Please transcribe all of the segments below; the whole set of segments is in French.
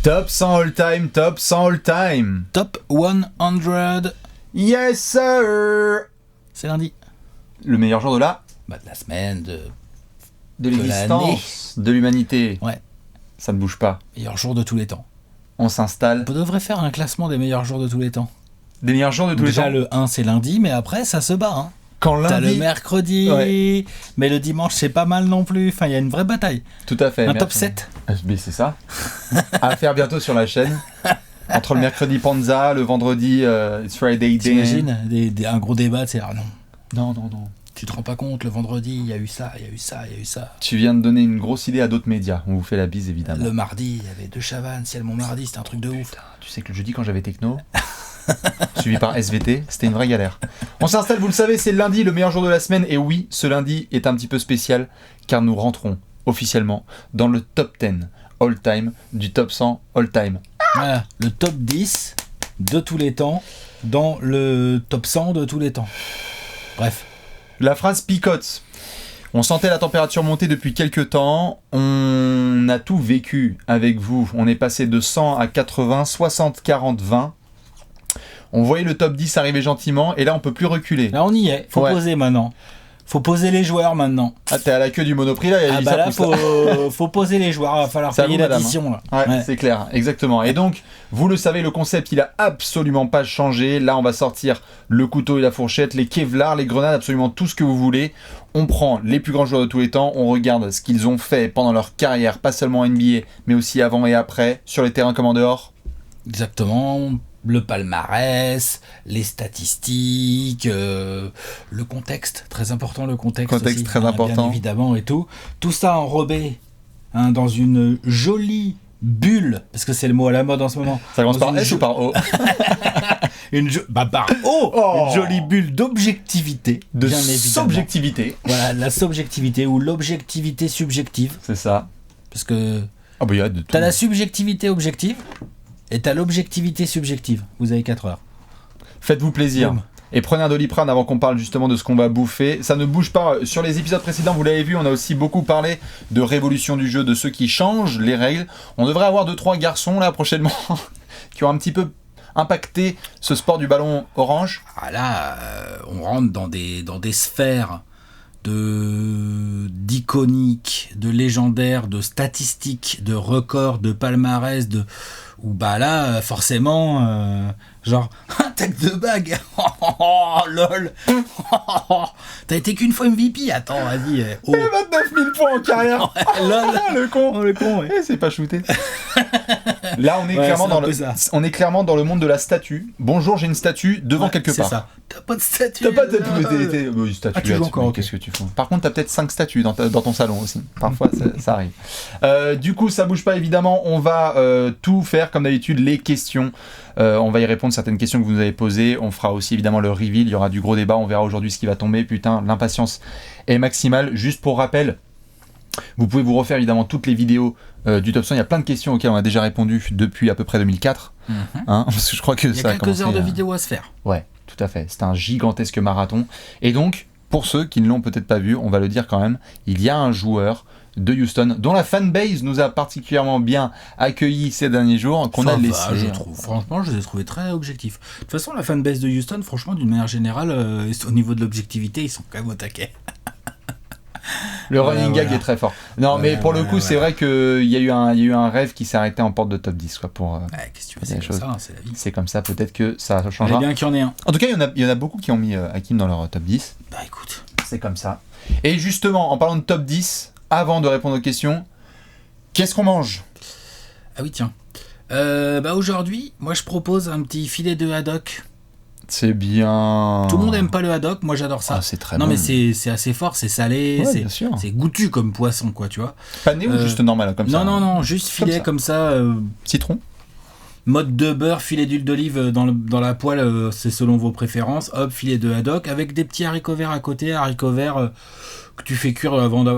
Top 100 all time, top 100 all time. Top 100. Yes sir. C'est lundi. Le meilleur jour de la De la semaine, de l'année. l'existence, de l'humanité. Ouais. Ça ne bouge pas. Meilleur jour de tous les temps. On s'installe. On devrait faire un classement des meilleurs jours de tous les temps. Des meilleurs jours de tous Déjà, les temps. le 1 c'est lundi, mais après ça se bat. Hein. Quand lundi. T'as le mercredi, Ouais. mais le dimanche c'est pas mal non plus. Enfin, il y a une vraie bataille. Tout à fait. Un merci. top 7. Mais c'est ça. À faire bientôt sur la chaîne. Entre le mercredi Panza, le vendredi It's Friday Day. T'imagines un gros débat, c'est non. Non. Tu te rends pas compte, le vendredi, il y a eu ça, il y a eu ça, il y a eu ça. Tu viens de donner une grosse idée à d'autres médias. On vous fait la bise évidemment. Le mardi, il y avait 2 Chavannes, Ciel mon mardi, c'était un truc de ouf. Putain, tu sais que le jeudi quand j'avais techno, suivi par SVT, c'était une vraie galère. On s'installe, vous le savez, c'est le lundi, le meilleur jour de la semaine. Et oui, ce lundi est un petit peu spécial car nous rentrons officiellement dans le top 10 all time du top 100 all time. Voilà, le top 10 de tous les temps dans le top 100 de tous les temps. Bref. La phrase picote. On sentait la température monter depuis quelques temps. On a tout vécu avec vous. On est passé de 100 à 80, 60, 40, 20. On voyait le top 10 arriver gentiment et là on peut plus reculer. Là on y est, faut Ouais. poser maintenant. Faut poser les joueurs maintenant. Ah, t'es à la queue du Monoprix là, il y a Ah dit bah ça là pousse là. faut poser les joueurs, va falloir C'est à payer vous, madame, l'addition là. Ouais, Ouais. c'est clair, exactement. Et donc, vous le savez, le concept, il a absolument pas changé. Là, on va sortir le couteau et la fourchette, les kevlars, les grenades, absolument tout ce que vous voulez. On prend les plus grands joueurs de tous les temps, on regarde ce qu'ils ont fait pendant leur carrière, pas seulement en NBA, mais aussi avant et après, sur les terrains comme en dehors. Exactement. Le palmarès, les statistiques, le contexte, très important le contexte. Contexte aussi, très bien important. évidemment et tout. Tout ça enrobé dans une jolie bulle, parce que c'est le mot à la mode en ce moment. Ça commence Dans par une S ou par O? par O, Oh. une jolie bulle d'objectivité, De bien évidemment. subjectivité. Voilà, la subjectivité ou l'objectivité subjective, C'est ça. parce que Ah bah il y a de tout. t'as la subjectivité objective et t'as l'objectivité subjective. Vous avez 4 heures. Faites-vous plaisir. Boum. Et prenez un Doliprane avant qu'on parle justement de ce qu'on va bouffer. Ça ne bouge pas. Sur les épisodes précédents, vous l'avez vu, on a aussi beaucoup parlé de révolution du jeu, de ceux qui changent les règles. On devrait avoir 2-3 garçons là prochainement qui ont un petit peu impacté ce sport du ballon orange. Ah là, on rentre dans des sphères d'iconiques, de légendaires, de statistiques, de records, de palmarès, où bah là, forcément, genre, attaque de bague, oh, lol, t'as été qu'une fois MVP, attends, vas-y, oh, 29 000 points en carrière. lol, Ah, le con. oh le con, ouais. Eh, c'est pas shooté. Là, on est, Ouais, clairement c'est dans un peu ça. on est clairement dans le monde de la statue. Bonjour, j'ai une statue devant Ouais, quelque c'est part. ça. T'as pas de statue. T'as pas de oui, statue. Ah, tu joues là, encore, mais ok. Qu'est-ce que tu fais? Par contre, t'as peut-être 5 statues dans ton salon aussi. Parfois, ça arrive. Du coup, ça bouge pas évidemment. On va tout faire comme d'habitude. Les questions. On va y répondre certaines questions que vous nous avez posées. On fera aussi évidemment le reveal. Il y aura du gros débat. On verra aujourd'hui ce qui va tomber. Putain, l'impatience est maximale. Juste pour rappel. Vous pouvez vous refaire évidemment toutes les vidéos du Top 100. Il y a plein de questions auxquelles on a déjà répondu depuis à peu près 2004. Hein, parce que je crois que Il y ça a a quelques commencé heures de à- vidéos à se faire. Ouais, tout à fait. C'est un gigantesque marathon. Et donc, pour ceux qui ne l'ont peut-être pas vu, on va le dire quand même, il y a un joueur de Houston dont la fanbase nous a particulièrement bien accueillis ces derniers jours, qu'on Ça a va, laissé. je trouve. Franchement, je les ai trouvés très objectifs. De toute façon, la fanbase de Houston, franchement, d'une manière générale, au niveau de l'objectivité, ils sont quand même au taquet. Le running gag voilà. est très fort. Non, Ouais, mais pour le coup, voilà. c'est vrai qu'il y a eu un rêve qui s'est arrêté en porte de top 10. Quoi, pour, Ouais, qu'est-ce que tu veux, il y a c'est des comme choses. ça, hein, c'est la vie. c'est comme ça, peut-être que ça Il changera. bien qu'il y en ait un. En tout cas, il y en a beaucoup qui ont mis Hakim dans leur top 10. Bah écoute. C'est comme ça. Et justement, en parlant de top 10, avant de répondre aux questions, qu'est-ce qu'on mange? Ah oui, tiens. Bah aujourd'hui, moi je propose un petit filet de haddock. C'est bien. Tout le monde aime pas le haddock, moi j'adore ça. Ah, c'est très non bon. mais c'est assez fort, c'est salé, Ouais, bien sûr. c'est goûtu comme poisson quoi, tu vois. Pané ou juste normal, comme ça? Non, juste filet comme ça. Citron? Mode de beurre, filet d'huile d'olive dans la poêle, c'est selon vos préférences. Hop, filet de haddock avec des petits haricots verts à côté, haricots verts que tu fais cuire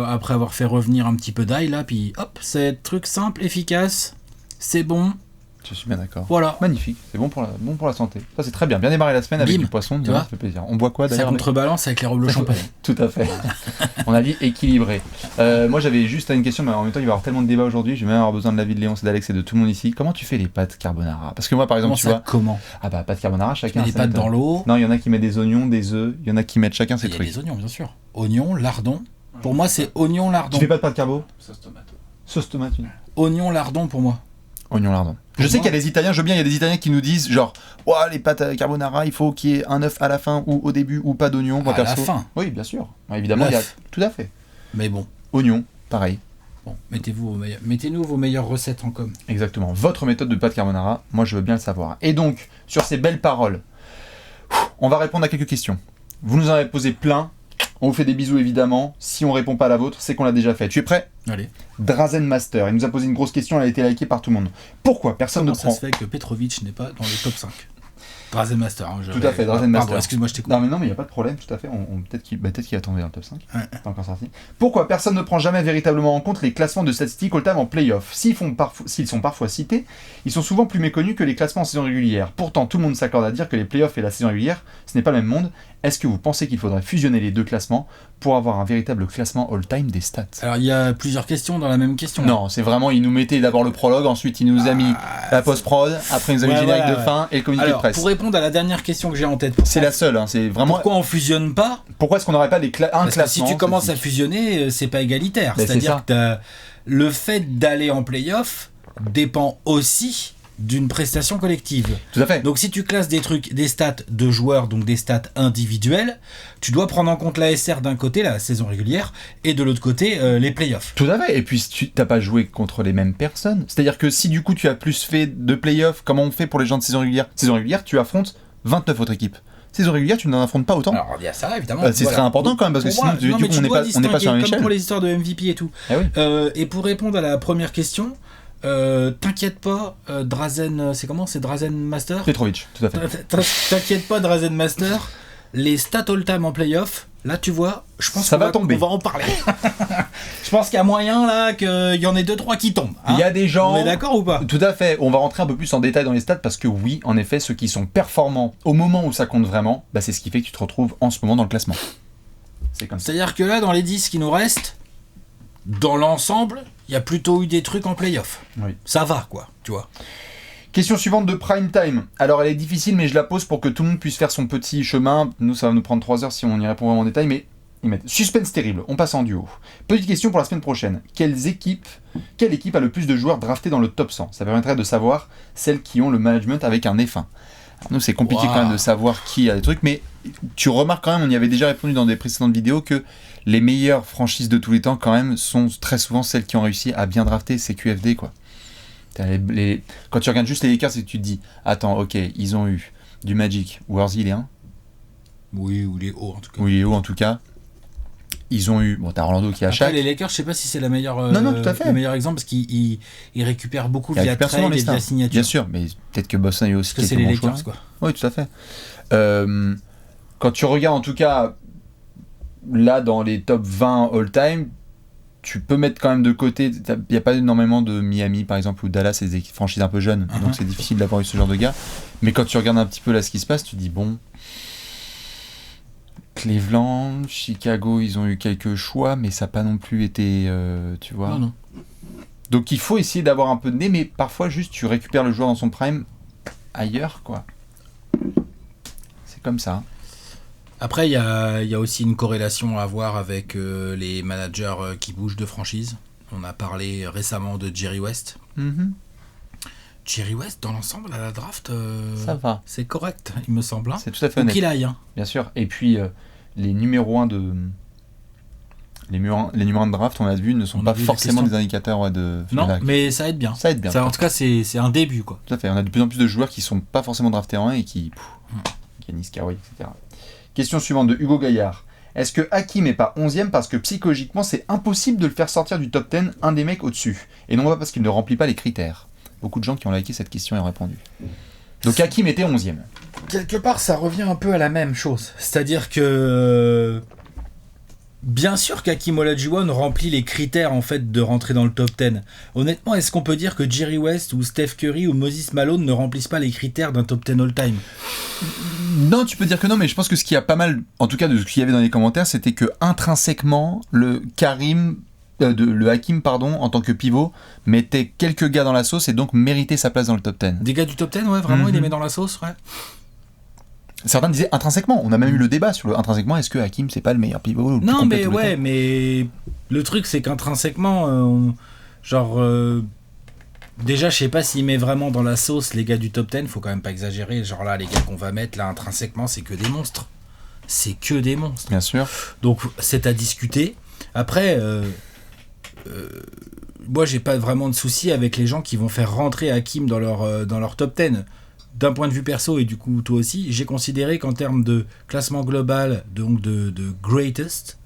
après avoir fait revenir un petit peu d'ail là, puis hop, c'est truc simple, efficace, c'est bon, Je suis bien d'accord. Voilà. Magnifique, c'est bon pour la santé. Ça c'est très bien. Bien démarrer la semaine avec Bim. du poisson, Tu vois ça fait plaisir. On boit quoi Ça d'ailleurs contrebalance avec les robes de champagne. Tout à fait. On a dit équilibré. Moi j'avais juste une question, mais en même temps il va y avoir tellement de débats aujourd'hui, je vais même avoir besoin de l'avis de Léon, c'est d'Alex et de tout le monde ici. Comment tu fais les pâtes carbonara? Parce que moi par exemple, tu vois. Comment? Ah bah pâtes carbonara, chacun. Les pâtes dans l'eau. Non, il y en a qui mettent des oignons, des œufs, il y en a qui mettent chacun ses Il y a trucs. des oignons, bien sûr. Oignons, lardons. Pour moi, c'est oignon, lardon. Tu fais pas de pâtes carbo? Sauce tomate. Sauce tomate, une. Oignon, lardon pour moi. Oignon lardon. Je sais qu'il y a des Italiens, je veux bien, il y a des Italiens qui nous disent genre, ouah, les pâtes carbonara, il faut qu'il y ait un œuf à la fin ou au début ou pas d'oignon. Moi, À la perso. fin. Oui, bien sûr. Ouais, évidemment, il y a tout à fait. Mais bon. Oignon, pareil. Bon, mettez-nous vos meilleures recettes en com. Exactement. Votre méthode de pâte carbonara, moi je veux bien le savoir. Et donc, sur ces belles paroles, on va répondre à quelques questions. Vous nous en avez posé plein. On vous fait des bisous évidemment. Si on répond pas à la vôtre, c'est qu'on l'a déjà fait. Tu es prêt? Allez. Drazen Master, il nous a posé une grosse question, elle a été likée par tout le monde. Pourquoi personne Comment ne ça prend... se fait que Petrovic n'est pas dans le top 5? Drazen Master. Hein, Tout à fait, Drazen Master. Pardon, excuse-moi, je t'écoute. Non mais il n'y a pas de problème, tout à fait. Peut-être qu'il va tomber dans le top 5. Ouais. Pas encore sorti. Pourquoi personne ne prend jamais véritablement en compte les classements de statistiques all-time en play-off? S'ils sont parfois cités, ils sont souvent plus méconnus que les classements en saison régulière. Pourtant, tout le monde s'accorde à dire que les play-offs et la saison régulière, ce n'est pas le même monde. Est-ce que vous pensez qu'il faudrait fusionner les deux classements pour avoir un véritable classement all-time des stats? Alors, il y a plusieurs questions dans la même question. Non, c'est vraiment, il nous mettait d'abord le prologue, ensuite il nous a mis la post-prod, après il nous a mis le générique de fin et le communiqué de presse. Pour répondre à la dernière question que j'ai en tête, C'est la seule, hein, c'est vraiment... pourquoi on fusionne pas? Pourquoi est-ce qu'on n'aurait pas un Parce que classement si tu commences à statistique fusionner, c'est pas égalitaire. Ben, c'est C'est-à-dire ça. que le fait d'aller en play-off dépend aussi d'une prestation collective. Tout à fait. Donc si tu classes des trucs, des stats de joueurs, donc des stats individuelles, tu dois prendre en compte l'ASR d'un côté, la saison régulière, et de l'autre côté, les playoffs. Tout à fait. Et puis tu n'as pas joué contre les mêmes personnes. C'est-à-dire que si du coup tu as plus fait de playoffs, comment on fait pour les gens de saison régulière? Saison régulière, tu affrontes 29 autres équipes. Saison régulière, tu n'en affrontes pas autant. Alors il y a ça, évidemment. C'est très important quand même, parce que Pour sinon, moi, du non, coup, mais tu on n'est dois pas sur la même distinguer, échelle. comme pour les histoires de MVP et tout. Eh oui. Et pour répondre à la première question, t'inquiète pas, Drazen, c'est comment? C'est Drazen Master? Petrovic, tout à fait. T'inquiète pas, Drazen Master, les stats all-time en playoff, là tu vois, je pense Ça qu'on va tomber. on va en parler. Je pense qu'il y a moyen là qu'il y en ait 2-3 qui tombent. Hein. Il y a des gens... On est d'accord ou pas? Tout à fait. On va rentrer un peu plus en détail dans les stats parce que oui, en effet, ceux qui sont performants au moment où ça compte vraiment, bah, c'est ce qui fait que tu te retrouves en ce moment dans le classement. C'est comme ça. C'est-à-dire que là, dans les 10 qui nous restent, dans l'ensemble, il y a plutôt eu des trucs en playoff. Oui. Ça va quoi, tu vois. Question suivante de Prime Time. Alors elle est difficile, mais je la pose pour que tout le monde puisse faire son petit chemin. Nous, ça va nous prendre 3 heures si on y répond vraiment en détail, mais ils mettent suspense terrible. On passe en duo. Petite question pour la semaine prochaine. Quelle équipe a le plus de joueurs draftés dans le top 100? Ça permettrait de savoir celles qui ont le management avec un F1. Alors, nous, c'est compliqué quand même de savoir qui a des trucs, mais tu remarques quand même, on y avait déjà répondu dans des précédentes vidéos, que les meilleures franchises de tous les temps, quand même, sont très souvent celles qui ont réussi à bien drafter. C'est QFD, quoi. Quand tu regardes juste les Lakers et que tu te dis, attends, ok, ils ont eu du Magic, Worthy il est 1. Oui, ou les hauts en tout cas. Oui, il est haut en tout cas. Ils ont eu, bon, t'as Orlando qui a Après, Shaq. les Lakers, je sais pas si c'est la meilleure, Non, tout à fait. le meilleur exemple parce qu'ils récupèrent beaucoup Ils via récupèrent souvent trade les et via stars. signature. Bien sûr, mais peut-être que Boston a eu aussi Parce que c'est quelques les bons Lakers choix. quoi. Oui, tout à fait. Quand tu regardes en tout cas, là dans les top 20 all-time, tu peux mettre quand même de côté, il n'y a pas énormément de Miami par exemple ou Dallas, c'est des franchises un peu jeunes, donc c'est difficile d'avoir eu ce genre de gars. Mais quand tu regardes un petit peu là ce qui se passe, tu dis bon, Cleveland, Chicago, ils ont eu quelques choix, mais ça n'a pas non plus été, tu vois. Non. Donc il faut essayer d'avoir un peu de nez, mais parfois juste tu récupères le joueur dans son prime ailleurs, quoi. C'est comme ça. Après, il y a aussi une corrélation à avoir avec les managers qui bougent de franchise. On a parlé récemment de Jerry West. Mm-hmm. Jerry West, dans l'ensemble, à la draft, Ça va. c'est correct, il me semble. Hein. C'est tout à fait Ou honnête. qu'il aille. Hein. Bien sûr. Et puis, les numéros 1 de... Les numéros 1 de draft, on l'a vu, ne sont On a pas vu la forcément question. des indicateurs de... Non, feedback. mais ça aide bien. Ça aide bien. Ça, en tout cas, c'est un début, quoi. Tout à fait. On a de plus en plus de joueurs qui sont pas forcément draftés en 1 et qui... Yanis Kawhi, etc. Question suivante de Hugo Gaillard. Est-ce que Hakim est pas 11e parce que psychologiquement c'est impossible de le faire sortir du top 10 un des mecs au-dessus? Et non pas parce qu'il ne remplit pas les critères. Beaucoup de gens qui ont liké cette question et ont répondu. Donc Hakim était 11e. Quelque part, ça revient un peu à la même chose. C'est-à-dire que Bien sûr qu'Hakeem Olajuwon remplit les critères en fait de rentrer dans le top 10. Honnêtement, est-ce qu'on peut dire que Jerry West ou Steph Curry ou Moses Malone ne remplissent pas les critères d'un top 10 all-time? Non, tu peux dire que non, mais je pense que ce qui a pas mal, en tout cas de ce qu'il y avait dans les commentaires, c'était que intrinsèquement, le Hakeem, en tant que pivot, mettait quelques gars dans la sauce et donc méritait sa place dans le top 10. Des gars du top 10, ouais, vraiment, il les met dans la sauce, ouais. Certains disaient intrinsèquement. On a même eu le débat sur le intrinsèquement. Est-ce que Hakeem c'est pas le meilleur pivot ou le plus Non, complet mais tout le ouais, temps. mais le truc c'est qu'intrinsèquement, déjà, je sais pas s'il met vraiment dans la sauce les gars du top 10. Faut quand même pas exagérer. Genre là, les gars qu'on va mettre là intrinsèquement, c'est que des monstres. C'est que des monstres. Bien sûr. Donc c'est à discuter. Après, moi j'ai pas vraiment de souci avec les gens qui vont faire rentrer Hakeem dans leur top 10. D'un point de vue perso, et du coup toi aussi, j'ai considéré qu'en termes de classement global, donc de greatest,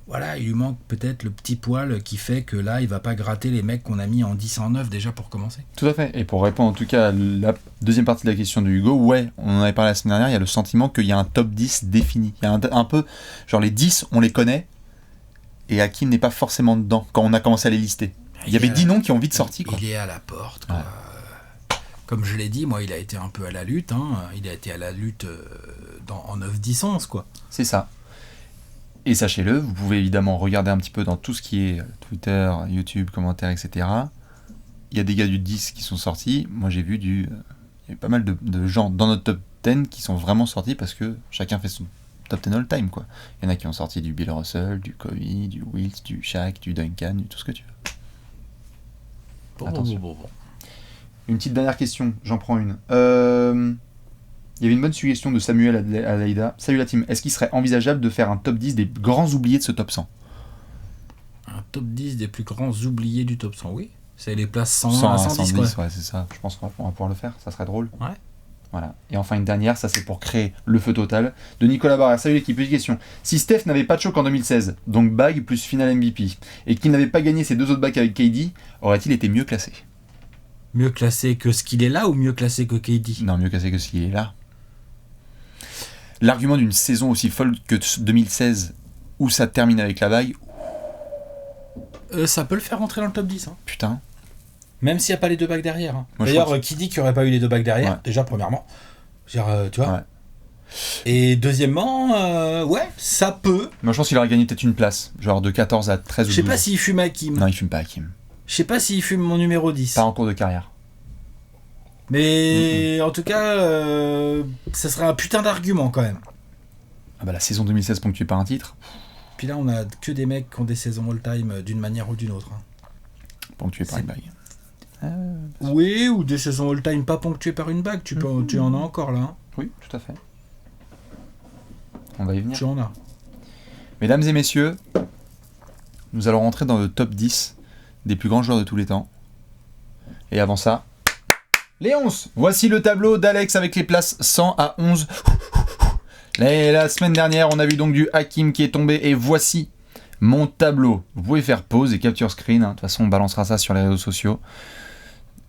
voilà, il lui manque peut-être le petit poil qui fait que là, il va pas gratter les mecs qu'on a mis en 10 en 9 déjà pour commencer. Tout à fait. Et pour répondre en tout cas à la deuxième partie de la question de Hugo, ouais, on en avait parlé la semaine dernière, il y a le sentiment qu'il y a un top 10 défini. Il y a un peu, genre les 10, on les connaît, et Hakeem n'est pas forcément dedans quand on a commencé à les lister. Il y avait 10 noms qui ont vite sorti. Quoi. Il est à la porte, quoi. Ouais. Comme je l'ai dit, moi, il a été un peu à la lutte. Hein. Il a été à la lutte en 9, 10, 11, quoi. C'est ça. Et sachez-le, vous pouvez évidemment regarder un petit peu dans tout ce qui est Twitter, YouTube, commentaires, etc. Il y a des gars du 10 qui sont sortis. Moi, j'ai vu il y a eu pas mal de gens dans notre top 10 qui sont vraiment sortis parce que chacun fait son top 10 all-time, quoi. Il y en a qui ont sorti du Bill Russell, du Kobe, du Wilt, du Shaq, du Duncan, du tout ce que tu veux. Attention. Bon. Une petite dernière question, j'en prends une. Il y avait une bonne suggestion de Samuel Alaïda. Salut la team, est-ce qu'il serait envisageable de faire un top 10 des grands oubliés de ce top 100 ? Un top 10 des plus grands oubliés du top 100, oui. C'est les places 100 à 110, quoi. ouais, c'est ça. Je pense qu'on va pouvoir le faire, ça serait drôle. Ouais. Voilà. Et enfin une dernière, ça c'est pour créer le feu total, de Nicolas Barrère. Salut l'équipe, petite question. Si Steph n'avait pas de choc en 2016, donc bague plus finale MVP, et qu'il n'avait pas gagné ses 2 autres bagues avec KD, aurait-il été mieux classé ? Mieux classé que ce qu'il est là ou mieux classé que KD ? Non, mieux classé que ce qu'il est là. L'argument d'une saison aussi folle que 2016, où ça termine avec la bague, ça peut le faire rentrer dans le top 10. Hein. putain. Même s'il n'y a pas les 2 bagues derrière. Hein. Moi, d'ailleurs, qui dit qu'il n'y aurait pas eu les 2 bagues derrière, Ouais. déjà, premièrement. Tu vois. Ouais. Et deuxièmement, ouais, ça peut. Moi je pense qu'il aurait gagné peut-être une place, genre de 14 à 13 ou 12. Je sais pas s'il fume Hakeem. Non, il fume pas Hakeem. Je sais pas s'il fume mon numéro 10. Pas en cours de carrière. Mais en tout cas, ça serait un putain d'argument quand même. Ah bah la saison 2016 ponctuée par un titre, Puis là, on a que des mecs qui ont des saisons all-time d'une manière ou d'une autre. Hein. ponctuée par une bague. Oui, ou des saisons all-time pas ponctuées par une bague. Tu en as encore là. Hein. Oui, tout à fait. On va y venir. Tu en as. Mesdames et messieurs, nous allons rentrer dans le top 10 des plus grands joueurs de tous les temps. Et avant ça, les 11. Voici le tableau d'Alex avec les places 100 à 11. Et la semaine dernière, on a vu donc du Hakeem qui est tombé. Et voici mon tableau. Vous pouvez faire pause et capture screen. De toute façon, on balancera ça sur les réseaux sociaux.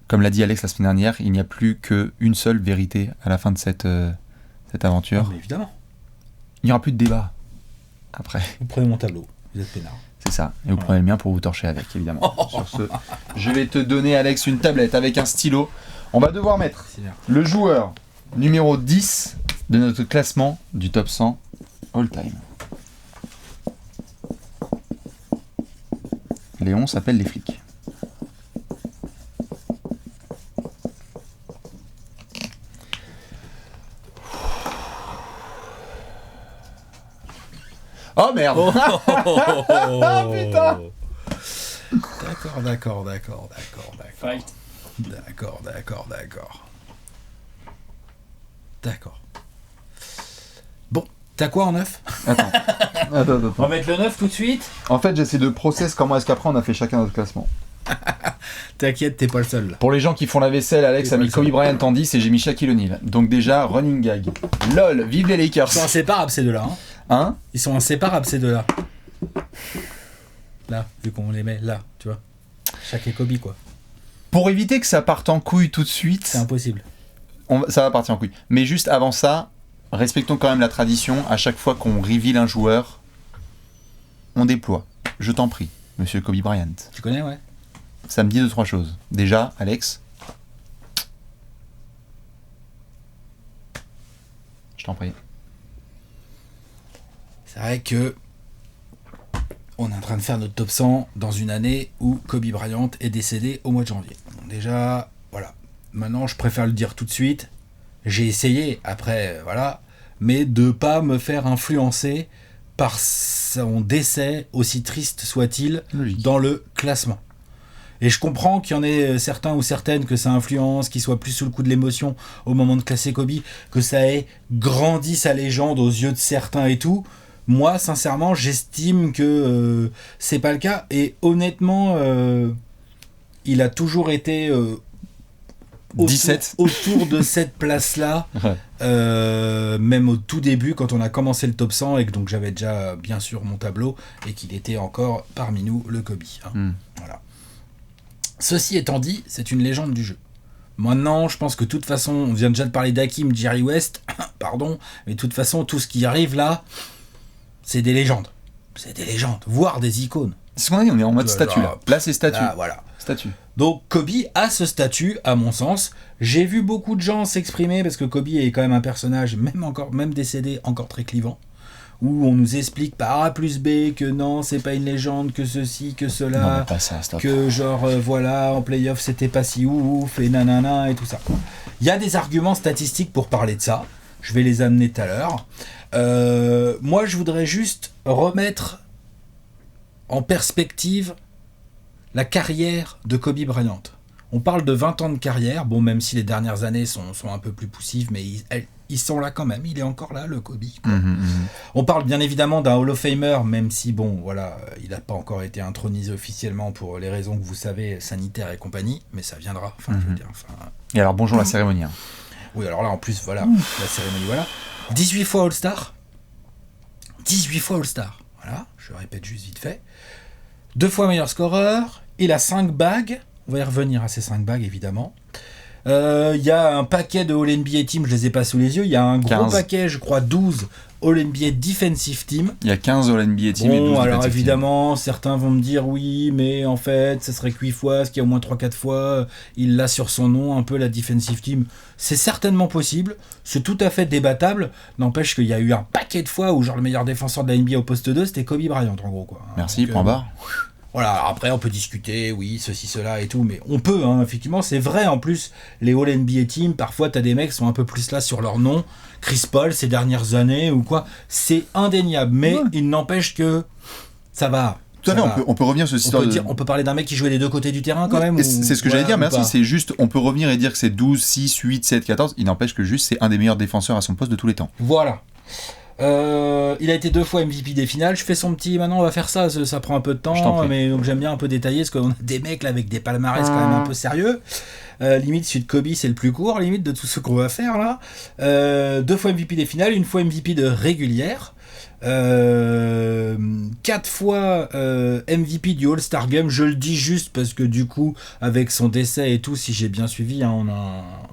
Comme l'a dit Alex la semaine dernière, il n'y a plus qu'une seule vérité à la fin de cette aventure. Ah, mais évidemment. Il n'y aura plus de débat après. Vous prenez mon tableau. Vous êtes peinard. C'est ça. Et vous prenez le mien pour vous torcher avec, évidemment. Sur ce, je vais te donner, Alex, une tablette avec un stylo. On va devoir mettre le joueur numéro 10 de notre classement du top 100 all-time. Léon s'appelle les flics. Oh merde! Oh putain! D'accord. Fight. D'accord. Bon, t'as quoi en 9 Attends. On va mettre le 9 tout de suite. En fait, j'essaie de process comment est-ce qu'après on a fait chacun notre classement. T'inquiète, t'es pas le seul là. Pour les gens qui font la vaisselle, Alex a mis Kobe Bryant en 10 et j'ai mis Shaquille O'Neal. Donc déjà, running gag. LOL, vive les Lakers. Ils sont inséparables ces deux-là. Hein. Hein? Ils sont inséparables ces deux-là. Là, vu qu'on les met là, tu vois. Shaq et Kobe quoi. Pour éviter que ça parte en couille tout de suite, C'est impossible. ça va partir en couille. Mais juste avant ça, respectons quand même la tradition. À chaque fois qu'on reveal un joueur, on déploie. Je t'en prie, monsieur Kobe Bryant. Tu connais, ouais. Ça me dit 2-3 choses. Déjà, Alex. Je t'en prie. C'est vrai que on est en train de faire notre top 100 dans une année où Kobe Bryant est décédé au mois de janvier. Donc déjà, voilà. Maintenant, je préfère le dire tout de suite. J'ai essayé, après, voilà, mais de pas me faire influencer par son décès, aussi triste soit-il, dans le classement. Et je comprends qu'il y en ait certains ou certaines que ça influence, qu'ils soient plus sous le coup de l'émotion au moment de classer Kobe, que ça ait grandi sa légende aux yeux de certains et tout. Moi, sincèrement, j'estime que c'est pas le cas. Et honnêtement, il a toujours été 17 autour de cette place-là, même au tout début, quand on a commencé le top 100, et que donc j'avais déjà bien sûr mon tableau, et qu'il était encore parmi nous, le Kobe. Voilà. Ceci étant dit, c'est une légende du jeu. Maintenant, je pense que de toute façon, on vient déjà de parler d'Hakim, Jerry West, pardon, mais de toute façon, tout ce qui arrive là, c'est des légendes. C'est des légendes, voire des icônes. C'est ce qu'on a dit, on est en mode statut là. Là, c'est statut. Là, voilà. Statut. Donc Kobe a ce statut, à mon sens. J'ai vu beaucoup de gens s'exprimer, parce que Kobe est quand même un personnage, même décédé, encore très clivant, où on nous explique par A plus B que non, c'est pas une légende, que ceci, que cela, non, mais pas ça, stop. que genre voilà, en play-off c'était pas si ouf, et nanana, et tout ça. Il y a des arguments statistiques pour parler de ça, je vais les amener tout à l'heure. Moi je voudrais juste remettre en perspective la carrière de Kobe Bryant. On parle de 20 ans de carrière, bon, même si les dernières années sont un peu plus poussives, mais ils sont là quand même, il est encore là, le Kobe. On parle bien évidemment d'un Hall of Famer, même si, bon, voilà, il n'a pas encore été intronisé officiellement pour les raisons que vous savez, sanitaires et compagnie, mais ça viendra, je veux dire, Et alors, bonjour la cérémonie. Hein. Oui, alors là, en plus, voilà, la cérémonie, voilà. 18 fois All-Star. 18 fois All-Star, voilà, je répète juste vite fait. 2 fois meilleur scoreur, il a 5 bagues, on va y revenir à ces 5 bagues évidemment. Il y a un paquet de All-NBA Team, je les ai pas sous les yeux, il y a un gros 15. paquet, je crois 12 All-NBA Defensive Team. Il y a 15 All-NBA Team et 12 Bon, alors Defensive évidemment, certains vont me dire oui, mais en fait, ça serait que 8 fois, ce qu'il y a au moins 3-4 fois, il l'a sur son nom, un peu la Defensive Team. C'est certainement possible, c'est tout à fait débattable, n'empêche qu'il y a eu un paquet de fois où genre le meilleur défenseur de la NBA au poste 2, c'était Kobe Bryant en gros, quoi. Merci, point barre. Voilà, après on peut discuter, oui, ceci, cela et tout, mais on peut, hein, effectivement, c'est vrai, en plus, les All-NBA Team, parfois t'as des mecs qui sont un peu plus là sur leur nom, Chris Paul ces dernières années ou quoi, c'est indéniable, mais il n'empêche que ça va. Tout à fait, on peut revenir sur cette histoire. On peut parler d'un mec qui jouait des deux côtés du terrain quand même. C'est ce que j'allais dire, merci, c'est juste, on peut revenir et dire que c'est 12, 6, 8, 7, 14, il n'empêche que juste c'est un des meilleurs défenseurs à son poste de tous les temps. Voilà. Il a été 2 fois MVP des finales. Je fais son petit. Maintenant, on va faire ça. Ça prend un peu de temps, mais donc j'aime bien un peu détailler parce qu'on a des mecs là avec des palmarès quand même un peu sérieux. Limite, celui de Kobe, c'est le plus court, limite de tout ce qu'on va faire là. 2 fois MVP des finales, 1 fois MVP de régulière. 4 fois MVP du All-Star Game. Je le dis juste parce que du coup, avec son décès et tout, si j'ai bien suivi, hein,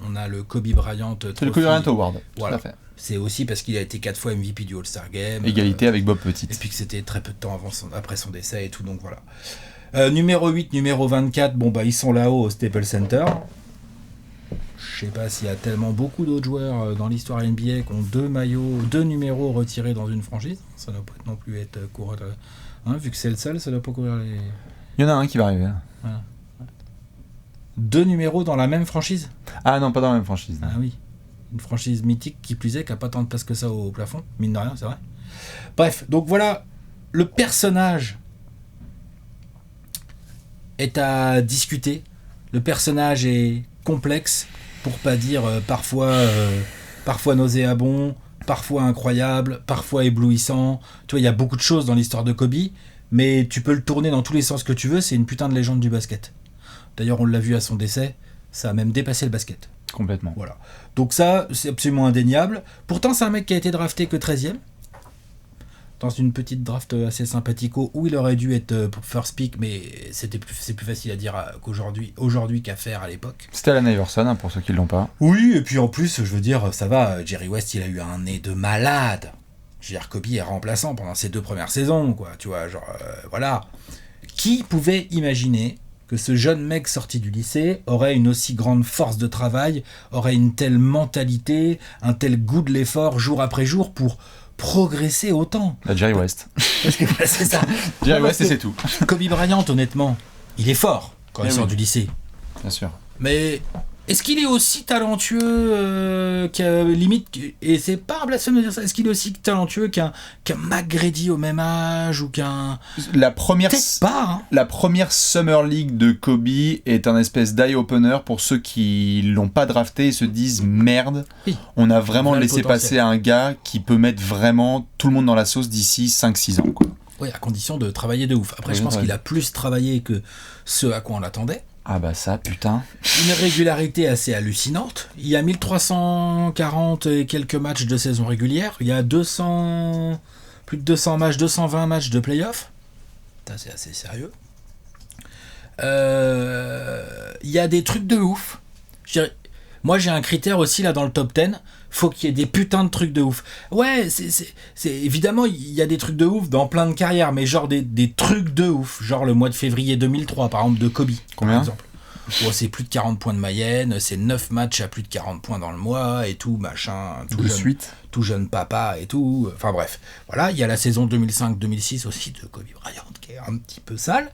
on a le Kobe Bryant. C'est le Kobe Bryant Award. Voilà. Tout à fait. C'est aussi parce qu'il a été 4 fois MVP du All-Star Game. Égalité avec Bob Petit. Et puis que c'était très peu de temps après son décès et tout, donc voilà. Numéro 8, numéro 24, bon bah ils sont là-haut au Staples Center. Je sais pas s'il y a tellement beaucoup d'autres joueurs dans l'histoire NBA qui ont 2 numéros retirés dans une franchise. Ça ne doit pas non plus être courant. Hein, vu que c'est le seul, ça doit pas courir les... Il y en a un qui va arriver. Voilà. 2 numéros dans la même franchise ? Ah non, pas dans la même franchise. Ah oui. Une franchise mythique qui plus est, qui n'a pas tant de place que ça au plafond, mine de rien, c'est vrai. Bref, donc voilà, le personnage est à discuter. Le personnage est complexe, pour pas dire parfois nauséabond, parfois incroyable, parfois éblouissant. Tu vois, il y a beaucoup de choses dans l'histoire de Kobe, mais tu peux le tourner dans tous les sens que tu veux, c'est une putain de légende du basket. D'ailleurs, on l'a vu à son décès, ça a même dépassé le basket. Complètement. Voilà. Donc ça, c'est absolument indéniable. Pourtant, c'est un mec qui a été drafté que 13e. Dans une petite draft assez sympathico où il aurait dû être first pick, mais c'est plus facile à dire aujourd'hui qu'à faire à l'époque. C'était Allen Iverson, hein, pour ceux qui ne l'ont pas. Oui, et puis en plus, je veux dire, ça va, Jerry West, il a eu un nez de malade. Je veux dire, Kobe est remplaçant pendant ses 2 premières saisons, quoi. Tu vois, genre, voilà. Qui pouvait imaginer que ce jeune mec sorti du lycée aurait une aussi grande force de travail, aurait une telle mentalité, un tel goût de l'effort jour après jour pour progresser autant. Jerry West. Parce que c'est ça. Jerry West et c'est tout. Kobe Bryant, honnêtement, il est fort quand il sort du lycée. Bien sûr. Mais est-ce qu'il est aussi talentueux limite, et c'est pas un blasphème de dire ça, est-ce qu'il est aussi talentueux qu'un McGrady au même âge ou qu'un... Peut-être pas, hein. La première Summer League de Kobe est un espèce d'eye-opener pour ceux qui l'ont pas drafté et se disent merde, Oui. on a vraiment laissé potentiel. passer un gars qui peut mettre vraiment tout le monde dans la sauce d'ici 5-6 ans, quoi. Oui, à condition de travailler de ouf. Après, Oui, je pense ouais. qu'il a plus travaillé que ce à quoi on l'attendait. Ah bah ça, putain. Une régularité assez hallucinante. Il y a 1340 et quelques matchs de saison régulière. Il y a plus de 200 matchs, 220 matchs de play-off. Ça, c'est assez sérieux. Il y a des trucs de ouf. Moi, j'ai un critère aussi là dans le top 10. Faut qu'il y ait des putains de trucs de ouf. Ouais, c'est évidemment, il y a des trucs de ouf dans plein de carrières, mais genre des trucs de ouf. Genre le mois de février 2003, par exemple, de Kobe. Combien ? Par exemple. Oh, c'est plus de 40 points de moyenne, c'est 9 matchs à plus de 40 points dans le mois et tout, machin. Tout jeune papa et tout. Enfin bref. Voilà, il y a la saison 2005-2006 aussi de Kobe Bryant qui est un petit peu sale.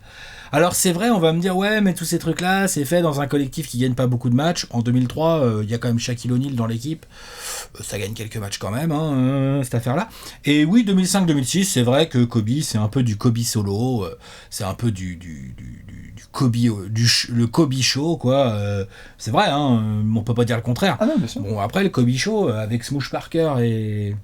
Alors c'est vrai, on va me dire, ouais, mais tous ces trucs-là, c'est fait dans un collectif qui gagne pas beaucoup de matchs. En 2003, il y a quand même Shaquille O'Neal dans l'équipe. Ça gagne quelques matchs quand même, hein, cette affaire-là. Et oui, 2005-2006, c'est vrai que Kobe, c'est un peu du Kobe solo. C'est un peu du Kobe, le Kobe Show, quoi. C'est vrai, hein, on peut pas dire le contraire. Ah non, bien sûr. Bon, après, le Kobe Show, avec Smoosh Parker et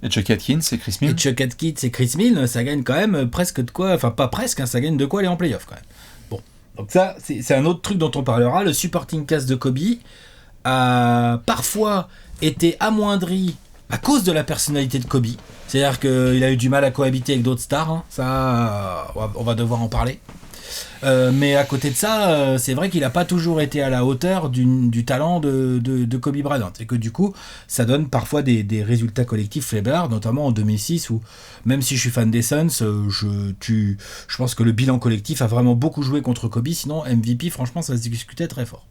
Chuck Atkins et Chris Mills. et Chuck Atkins et Chris Mills, ça gagne quand même presque de quoi, enfin pas presque, hein, ça gagne de quoi aller en playoff quand même. Bon, donc ça, c'est un autre truc dont on parlera. Le supporting cast de Kobe a parfois été amoindri à cause de la personnalité de Kobe. C'est-à-dire qu'il a eu du mal à cohabiter avec d'autres stars, hein. Ça, on va devoir en parler. Mais à côté de ça, c'est vrai qu'il n'a pas toujours été à la hauteur du talent de Kobe Bryant. Et que du coup, ça donne parfois des résultats collectifs faiblards, notamment en 2006, où même si je suis fan des Suns, je pense que le bilan collectif a vraiment beaucoup joué contre Kobe. Sinon, MVP, franchement, ça se discutait très fort.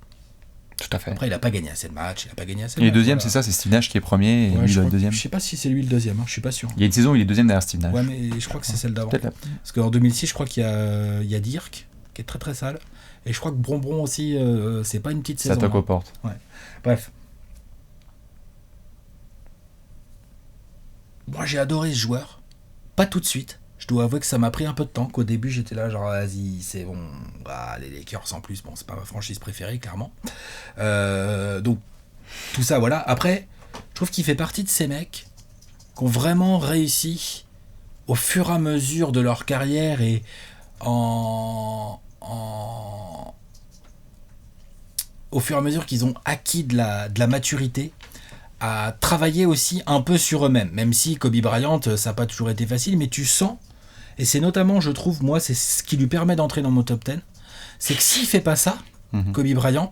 Tout à fait. Après, il n'a pas gagné assez de matchs. Il est deuxième, c'est ça, c'est Steve Nash qui est premier et lui le deuxième. Je sais pas si c'est lui le deuxième, hein, je suis pas sûr. Il y a une saison où il est deuxième derrière Steve Nash. Ouais, mais je crois que c'est celle d'avant. Peut-être là. Parce qu'en 2006, je crois qu'il y a Dirk, qui est très très sale. Et je crois que Bronbron aussi, c'est pas une petite saison. Ça toque aux portes. Ouais. Bref. Moi, j'ai adoré ce joueur. Pas tout de suite. Je dois avouer que ça m'a pris un peu de temps. Qu'au début, j'étais là, genre, vas-y, c'est bon. Bah, les Lakers en plus, bon, c'est pas ma franchise préférée, clairement. Donc, tout ça, voilà. Après, je trouve qu'il fait partie de ces mecs qui ont vraiment réussi au fur et à mesure de leur carrière et au fur et à mesure qu'ils ont acquis de la maturité, à travailler aussi un peu sur eux-mêmes, même si Kobe Bryant, ça n'a pas toujours été facile, mais tu sens, et c'est notamment, je trouve, moi, c'est ce qui lui permet d'entrer dans mon top 10, c'est que s'il fait pas ça, Kobe Bryant,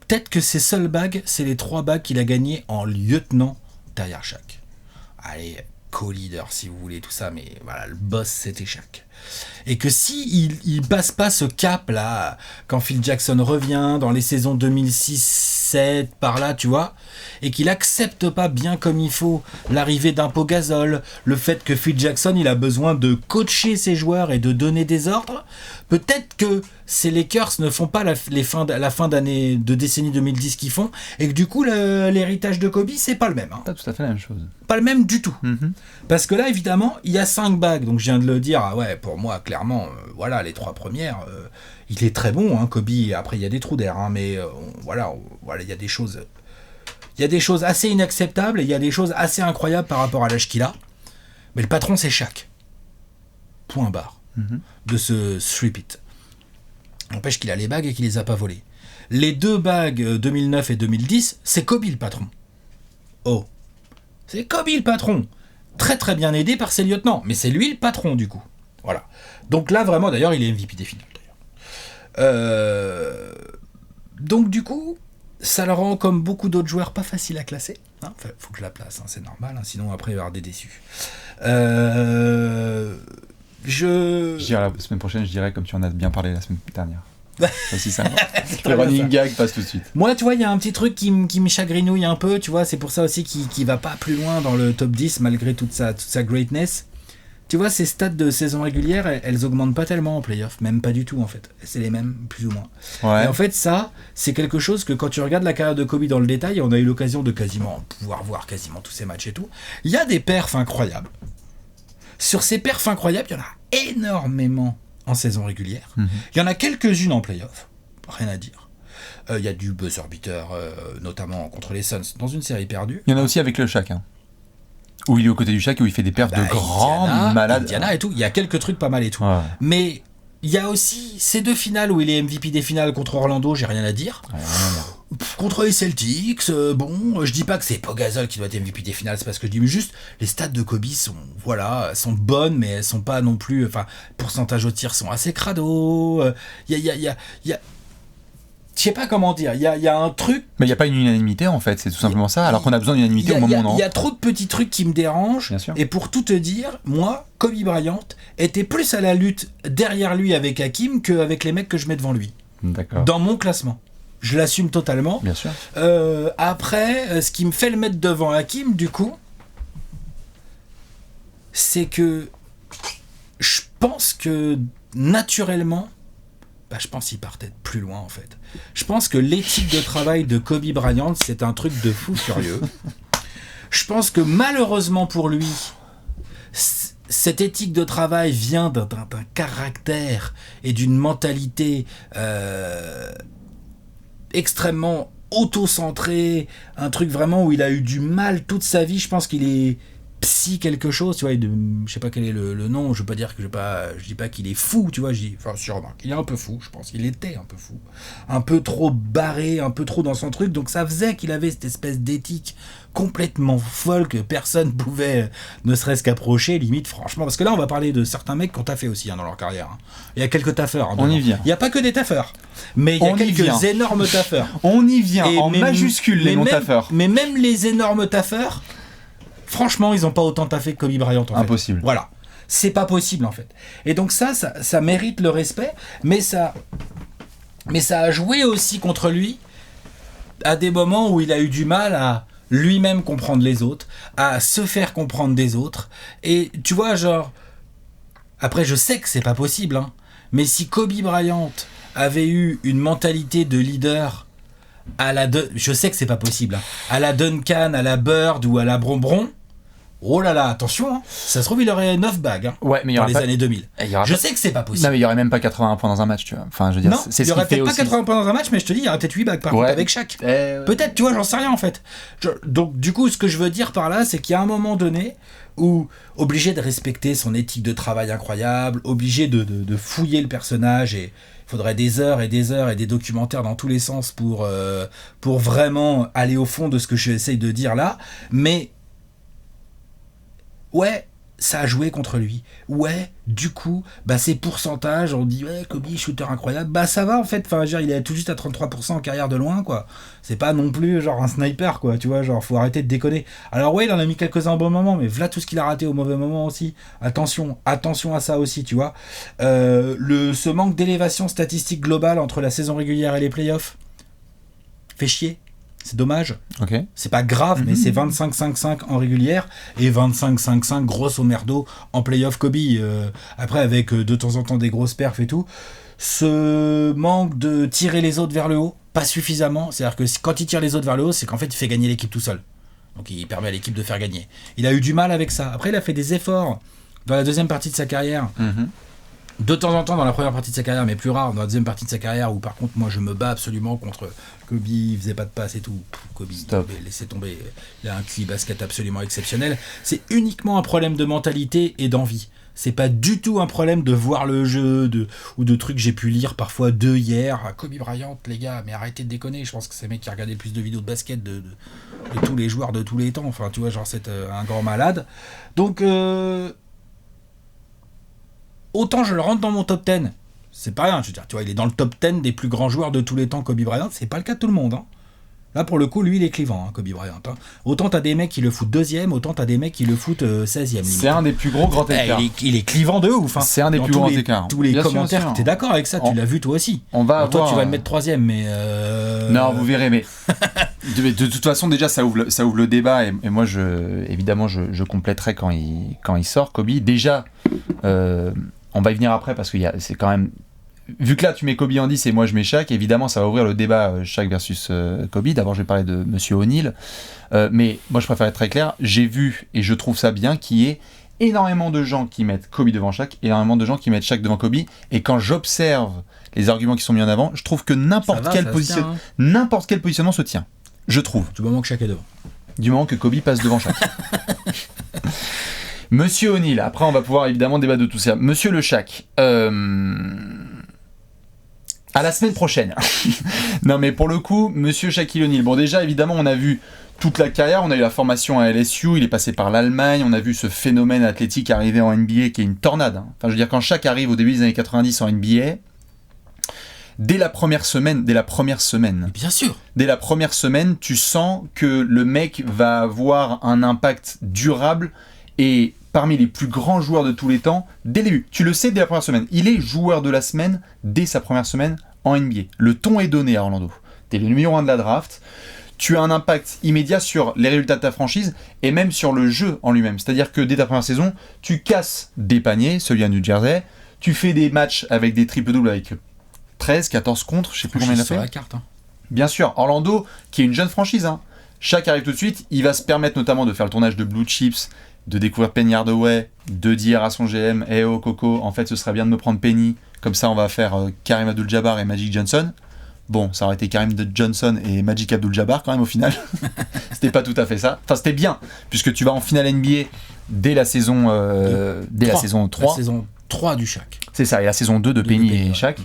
peut-être que ses seules bagues, c'est les 3 bagues qu'il a gagnées en lieutenant derrière Shaq. Allez, co-leader si vous voulez, tout ça, mais voilà, le boss c'était Shaq. Et que si il passe pas ce cap là, quand Phil Jackson revient dans les saisons 2006-7 par là, tu vois, et qu'il accepte pas bien comme il faut l'arrivée d'un Pau Gasol, le fait que Phil Jackson il a besoin de coacher ses joueurs et de donner des ordres, peut-être que ces Lakers ne font pas la fin d'année de décennie 2010 qu'ils font, et que du coup l'héritage de Kobe c'est pas le même, hein. Pas tout à fait la même chose. Pas le même du tout. Parce que là, évidemment, il y a 5 bagues. Donc, je viens de le dire. Ah ouais, pour moi, clairement, voilà, les 3 premières, il est très bon, hein, Kobe. Après, il y a des trous d'air, hein, mais voilà, il y a des choses. Il y a des choses assez inacceptables et il y a des choses assez incroyables par rapport à l'âge qu'il a. Mais le patron, c'est Shaq. Point barre. De ce three-peat. N'empêche qu'il a les bagues et qu'il les a pas volées. Les 2 bagues 2009 et 2010, c'est Kobe le patron. Oh. C'est Kobe le patron. Très très bien aidé par ses lieutenants. Mais c'est lui le patron du coup. Voilà. Donc là vraiment, d'ailleurs, il est MVP des finales. Donc du coup, ça le rend, comme beaucoup d'autres joueurs, pas facile à classer. Hein. Enfin, faut que je la place, hein, c'est normal, hein, sinon après il va y avoir des déçus. Je dirais la semaine prochaine, je dirais comme tu en as bien parlé la semaine dernière. C'est aussi ça. Le running gag passe tout de suite. Moi, tu vois, il y a un petit truc qui me chagrinouille un peu, tu vois, c'est pour ça aussi qu'il va pas plus loin dans le top 10 malgré toute sa greatness. Tu vois, ces stats de saison régulière, elles augmentent pas tellement en playoff, même pas du tout en fait. C'est les mêmes, plus ou moins. Ouais. Et en fait, ça, c'est quelque chose que quand tu regardes la carrière de Kobe dans le détail, on a eu l'occasion de pouvoir voir quasiment tous ses matchs et tout. Il y a des perfs incroyables. Sur ces perfs incroyables, il y en a énormément en saison régulière. Il y en a quelques-unes en playoff, rien à dire. Il y a du buzzer beater, notamment contre les Suns, dans une série perdue. Il y en a aussi avec le Shaq, hein. Où il est aux côtés du Shaq, où il fait des perfs de grands malades. Indiana et tout, il y a quelques trucs pas mal et tout. Ouais. Mais il y a aussi ces 2 finales où il est MVP des finales contre Orlando, j'ai rien à dire. Contre les Celtics, bon, je dis pas que c'est Pogazol qui doit être MVP des finales, c'est pas ce que je dis, mais juste les stats de Kobe sont bonnes, mais elles sont pas non plus, enfin, pourcentage au tir sont assez crado. Il y a je sais pas comment dire, il y a un truc. Mais il n'y a pas une unanimité en fait, c'est tout simplement ça, alors qu'on a besoin d'unanimité au moment où non. Il y a trop de petits trucs qui me dérangent, et pour tout te dire, moi, Kobe Bryant était plus à la lutte derrière lui avec Hakim qu'avec les mecs que je mets devant lui. D'accord. Dans mon classement. Je l'assume totalement. Bien sûr. Après, ce qui me fait le mettre devant Hakim, du coup, c'est que je pense que naturellement, je pense qu'il partait plus loin en fait. Je pense que l'éthique de travail de Kobe Bryant, c'est un truc de fou furieux. Je pense que malheureusement pour lui, cette éthique de travail vient d'un caractère et d'une mentalité extrêmement auto-centrée, un truc vraiment où il a eu du mal toute sa vie. Je pense qu'il est psy quelque chose, tu vois, je sais pas quel est le nom, je veux pas dire que je dis pas qu'il est fou, tu vois, je remarque, il est un peu fou, je pense, il était un peu fou, un peu trop barré, un peu trop dans son truc, donc ça faisait qu'il avait cette espèce d'éthique complètement folle que personne pouvait ne serait-ce qu'approcher, limite, franchement, parce que là on va parler de certains mecs qui ont taffé aussi dans leur carrière, hein. Il y a quelques taffeurs, hein, on y vient. Il y a pas que des taffeurs, mais il y a quelques énormes taffeurs. On y vient, en majuscule les non-taffeurs. Mais même les énormes taffeurs, franchement, ils n'ont pas autant taffé que Kobe Bryant. Impossible. Voilà. C'est pas possible, en fait. Et donc ça mérite le respect, mais ça a joué aussi contre lui à des moments où il a eu du mal à lui-même comprendre les autres, à se faire comprendre des autres. Et tu vois, genre... Après, je sais que c'est pas possible, hein, mais si Kobe Bryant avait eu une mentalité de leader... je sais que c'est pas possible, hein. À la Duncan, à la Bird ou à la Brombron, oh là là, attention, hein. Ça se trouve il aurait 9 bagues, hein, ouais, mais dans les années 2000. Je sais que c'est pas possible. Non, mais il y aurait même pas 81 points dans un match, tu vois. Enfin, je veux dire, non, c'est il y aurait peut-être pas aussi. 80 points dans un match, mais je te dis, il y aurait peut-être 8 bagues par contre avec chaque. Peut-être, tu vois, j'en sais rien en fait. Donc du coup, ce que je veux dire par là, c'est qu'il y a un moment donné où, obligé de respecter son éthique de travail incroyable, obligé de fouiller le personnage, et il faudrait des heures et des heures et des documentaires dans tous les sens pour vraiment aller au fond de ce que j'essaye de dire là, mais ouais, ça a joué contre lui. Ouais, du coup, ces pourcentages, on dit ouais, Kobe, shooter incroyable, ça va en fait, enfin, il est tout juste à 33% en carrière de loin, quoi. C'est pas non plus genre un sniper, quoi, tu vois, genre faut arrêter de déconner. Alors ouais, il en a mis quelques-uns au bon moment, mais voilà tout ce qu'il a raté au mauvais moment aussi. Attention à ça aussi, tu vois. Ce manque d'élévation statistique globale entre la saison régulière et les playoffs fait chier. C'est dommage. Okay. C'est pas grave, mais c'est 25-5-5 en régulière et 25-5-5 grosso merdo en playoff Kobe. Après, avec de temps en temps des grosses perfs et tout. Ce manque de tirer les autres vers le haut, pas suffisamment. C'est-à-dire que quand il tire les autres vers le haut, c'est qu'en fait, il fait gagner l'équipe tout seul. Donc, il permet à l'équipe de faire gagner. Il a eu du mal avec ça. Après, il a fait des efforts dans la deuxième partie de sa carrière. De temps en temps dans la première partie de sa carrière, mais plus rare dans la deuxième partie de sa carrière, où par contre moi je me bats absolument contre Kobe, il faisait pas de passe et tout. Kobe, laissez tomber, il a un QI basket absolument exceptionnel. C'est uniquement un problème de mentalité et d'envie. C'est pas du tout un problème de voir le jeu ou de trucs que j'ai pu lire parfois d'eux hier. Kobe Bryant, les gars, mais arrêtez de déconner. Je pense que c'est le mec qui a regardé le plus de vidéos de basket de tous les joueurs de tous les temps. Enfin, tu vois, genre c'est un grand malade. Donc autant je le rentre dans mon top 10, c'est pas rien, je veux dire, tu vois, il est dans le top 10 des plus grands joueurs de tous les temps, Kobe Bryant, c'est pas le cas de tout le monde, hein. Là, pour le coup, lui, il est clivant, hein, Kobe Bryant. Hein. Autant t'as des mecs qui le foutent 2e, autant t'as des mecs qui le foutent 16e. C'est un des plus gros grands écarts. Il est clivant de ouf. Hein. C'est un des plus grands écarts. Tous les commentaires, t'es d'accord avec ça, tu l'as vu toi aussi. On va avoir... Toi, tu vas le mettre 3e, mais... Non, vous verrez, mais... de toute façon, déjà, ça ouvre le débat, et moi, évidemment, je compléterai quand il sort, Kobe. Déjà, on va y venir après, parce que c'est quand même... Vu que là tu mets Kobe en 10 et moi je mets Shaq, évidemment ça va ouvrir le débat Shaq versus Kobe. D'abord je vais parler de Monsieur O'Neal, mais moi je préfère être très clair. J'ai vu et je trouve ça bien qu'il y ait énormément de gens qui mettent Kobe devant Shaq, énormément de gens qui mettent Shaq devant Kobe, et quand j'observe les arguments qui sont mis en avant, je trouve que n'importe quel positionnement se tient. Je trouve. Du moment que Shaq est devant. Du moment que Kobe passe devant Shaq. Monsieur O'Neal, après on va pouvoir évidemment débattre de tout ça. Monsieur le Shaq, à la semaine prochaine. Non mais pour le coup, Monsieur Shaquille O'Neal, bon déjà évidemment on a vu toute la carrière, on a eu la formation à LSU, il est passé par l'Allemagne, on a vu ce phénomène athlétique arriver en NBA qui est une tornade. Enfin je veux dire, quand Shaq arrive au début des années 90 en NBA, dès la première semaine, bien sûr, dès la première semaine, tu sens que le mec va avoir un impact durable et parmi les plus grands joueurs de tous les temps, dès le début. Tu le sais dès la première semaine. Il est joueur de la semaine dès sa première semaine en NBA. Le ton est donné à Orlando. T'es le numéro 1 de la draft. Tu as un impact immédiat sur les résultats de ta franchise et même sur le jeu en lui-même. C'est-à-dire que dès ta première saison, tu casses des paniers, celui à New Jersey. Tu fais des matchs avec des triples-doubles avec 13, 14 contre, je sais plus combien il a fait. Sur la carte, hein. Bien sûr, Orlando, qui est une jeune franchise. Hein. Shaq arrive tout de suite. Il va se permettre notamment de faire le tournage de Blue Chips, de découvrir Penny Hardaway, de dire à son GM « Eh oh Coco, en fait ce serait bien de me prendre Penny, comme ça on va faire Kareem Abdul-Jabbar et Magic Johnson ». Bon, ça aurait été Kareem Johnson et Magic Abdul-Jabbar quand même au final. C'était pas tout à fait ça. Enfin c'était bien, puisque tu vas en finale NBA dès la saison 3. La saison 3 du Shaq. C'est ça, et la saison 2 de Penny et Shaq.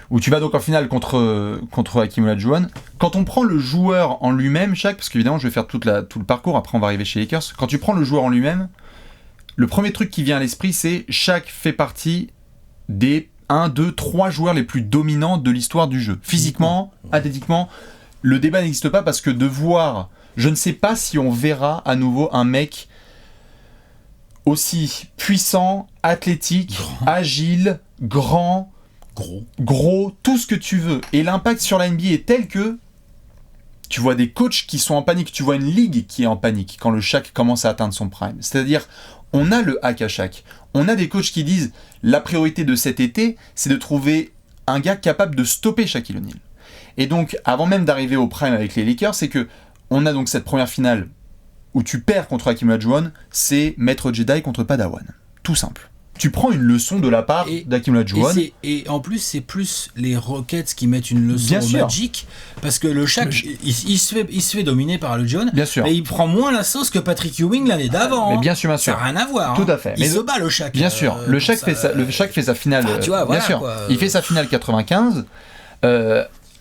Où tu vas donc en finale contre Hakeem Olajuwon. Quand on prend le joueur en lui-même, Shaq, parce qu'évidemment je vais faire tout le parcours, après on va arriver chez les Lakers, quand tu prends le joueur en lui-même, le premier truc qui vient à l'esprit c'est Shaq fait partie des 1, 2, 3 joueurs les plus dominants de l'histoire du jeu. Physiquement, athlétiquement, le débat n'existe pas parce que de voir, je ne sais pas si on verra à nouveau un mec aussi puissant, athlétique, agile, grand, gros, tout ce que tu veux. Et l'impact sur la NBA est tel que tu vois des coachs qui sont en panique, tu vois une ligue qui est en panique quand le Shaq commence à atteindre son prime. C'est-à-dire, on a le hack à Shaq. On a des coachs qui disent la priorité de cet été, c'est de trouver un gars capable de stopper Shaquille O'Neal. Et donc, avant même d'arriver au prime avec les Lakers, c'est que on a donc cette première finale où tu perds contre Hakeem Olajuwon, c'est Maître Jedi contre Padawan. Tout simple. Tu prends une leçon de la part d'Hakeem Olajuwon. Et en plus, c'est plus les Rockets qui mettent une leçon au Magic, parce que le Shaq, il se fait dominer par Olajuwon, et il prend moins la sauce que Patrick Ewing l'année d'avant. Mais bien sûr, bien sûr. Ça n'a rien à voir. Tout à fait. Il se bat le Shaq. Bien sûr. Le Shaq fait sa finale. Enfin, tu vois, voilà, bien sûr. Quoi. Il fait sa finale 95.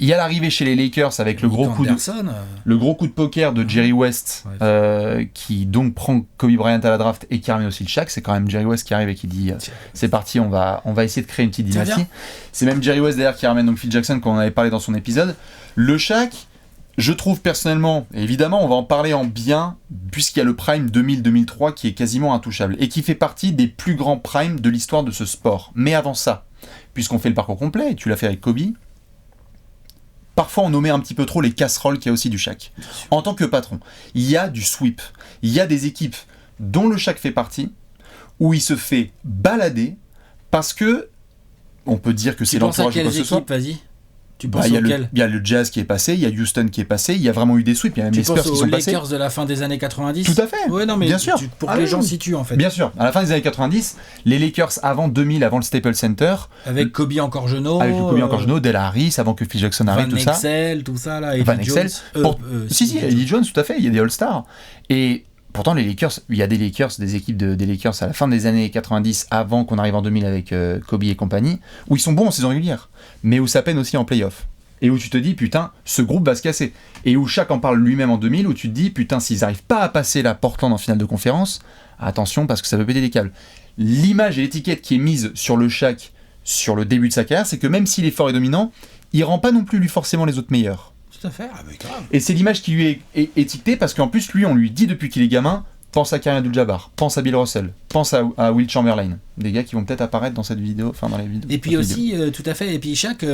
Il y a l'arrivée chez les Lakers avec le gros coup de poker de Jerry West, qui donc prend Kobe Bryant à la draft et qui remet aussi le Shaq. C'est quand même Jerry West qui arrive et qui dit c'est parti, on va essayer de créer une petite dynastie. C'est même Jerry West d'ailleurs qui ramène donc Phil Jackson, qu'on en avait parlé dans son épisode. Le Shaq, je trouve personnellement, et évidemment on va en parler en bien, puisqu'il y a le prime 2000-2003 qui est quasiment intouchable et qui fait partie des plus grands primes de l'histoire de ce sport. Mais avant ça, puisqu'on fait le parcours complet, et tu l'as fait avec Kobe, parfois on nommait un petit peu trop les casseroles qu'il y a aussi du Shaq. En tant que patron, il y a du sweep. Il y a des équipes dont le Shaq fait partie, où il se fait balader parce que, on peut dire que c'est l'entourage de quoi que ce soit. Vas-y. Tu penses il y a le Jazz qui est passé, il y a Houston qui est passé, il y a vraiment eu des sweeps, il y a même les Spurs qui sont passés. Tu penses aux Lakers de la fin des années 90 ? Tout à fait. Ouais, non, mais bien sûr. Pour que les gens situent en fait. Bien sûr. À la fin des années 90, les Lakers avant 2000, avant le Staples Center, avec Kobe encore jeune, Della Harris, avant que Phil Jackson arrive, tout ça. Van Exel, tout ça là. Van Exel. Eddie Jones, tout à fait. Il y a des All-Stars. Et pourtant, les Lakers, il y a des équipes des Lakers à la fin des années 90, avant qu'on arrive en 2000 avec Kobe et compagnie, où ils sont bons en saison régulière, mais où ça peine aussi en play-off. Et où tu te dis, putain, ce groupe va se casser. Et où Shaq en parle lui-même en 2000, où tu te dis, putain, s'ils n'arrivent pas à passer la Portland en finale de conférence, attention, parce que ça peut péter des câbles. L'image et l'étiquette qui est mise sur le Shaq sur le début de sa carrière, c'est que même s'il est fort et dominant, il rend pas non plus lui forcément les autres meilleurs. Tout à fait, grave. Et c'est l'image qui lui est étiquetée parce qu'en plus, lui, on lui dit depuis qu'il est gamin, pense à Kareem Abdul-Jabbar, pense à Bill Russell, pense à Wilt Chamberlain. Des gars qui vont peut-être apparaître dans cette vidéo, enfin dans les vidéos. Et puis aussi, tout à fait, et puis Shaq,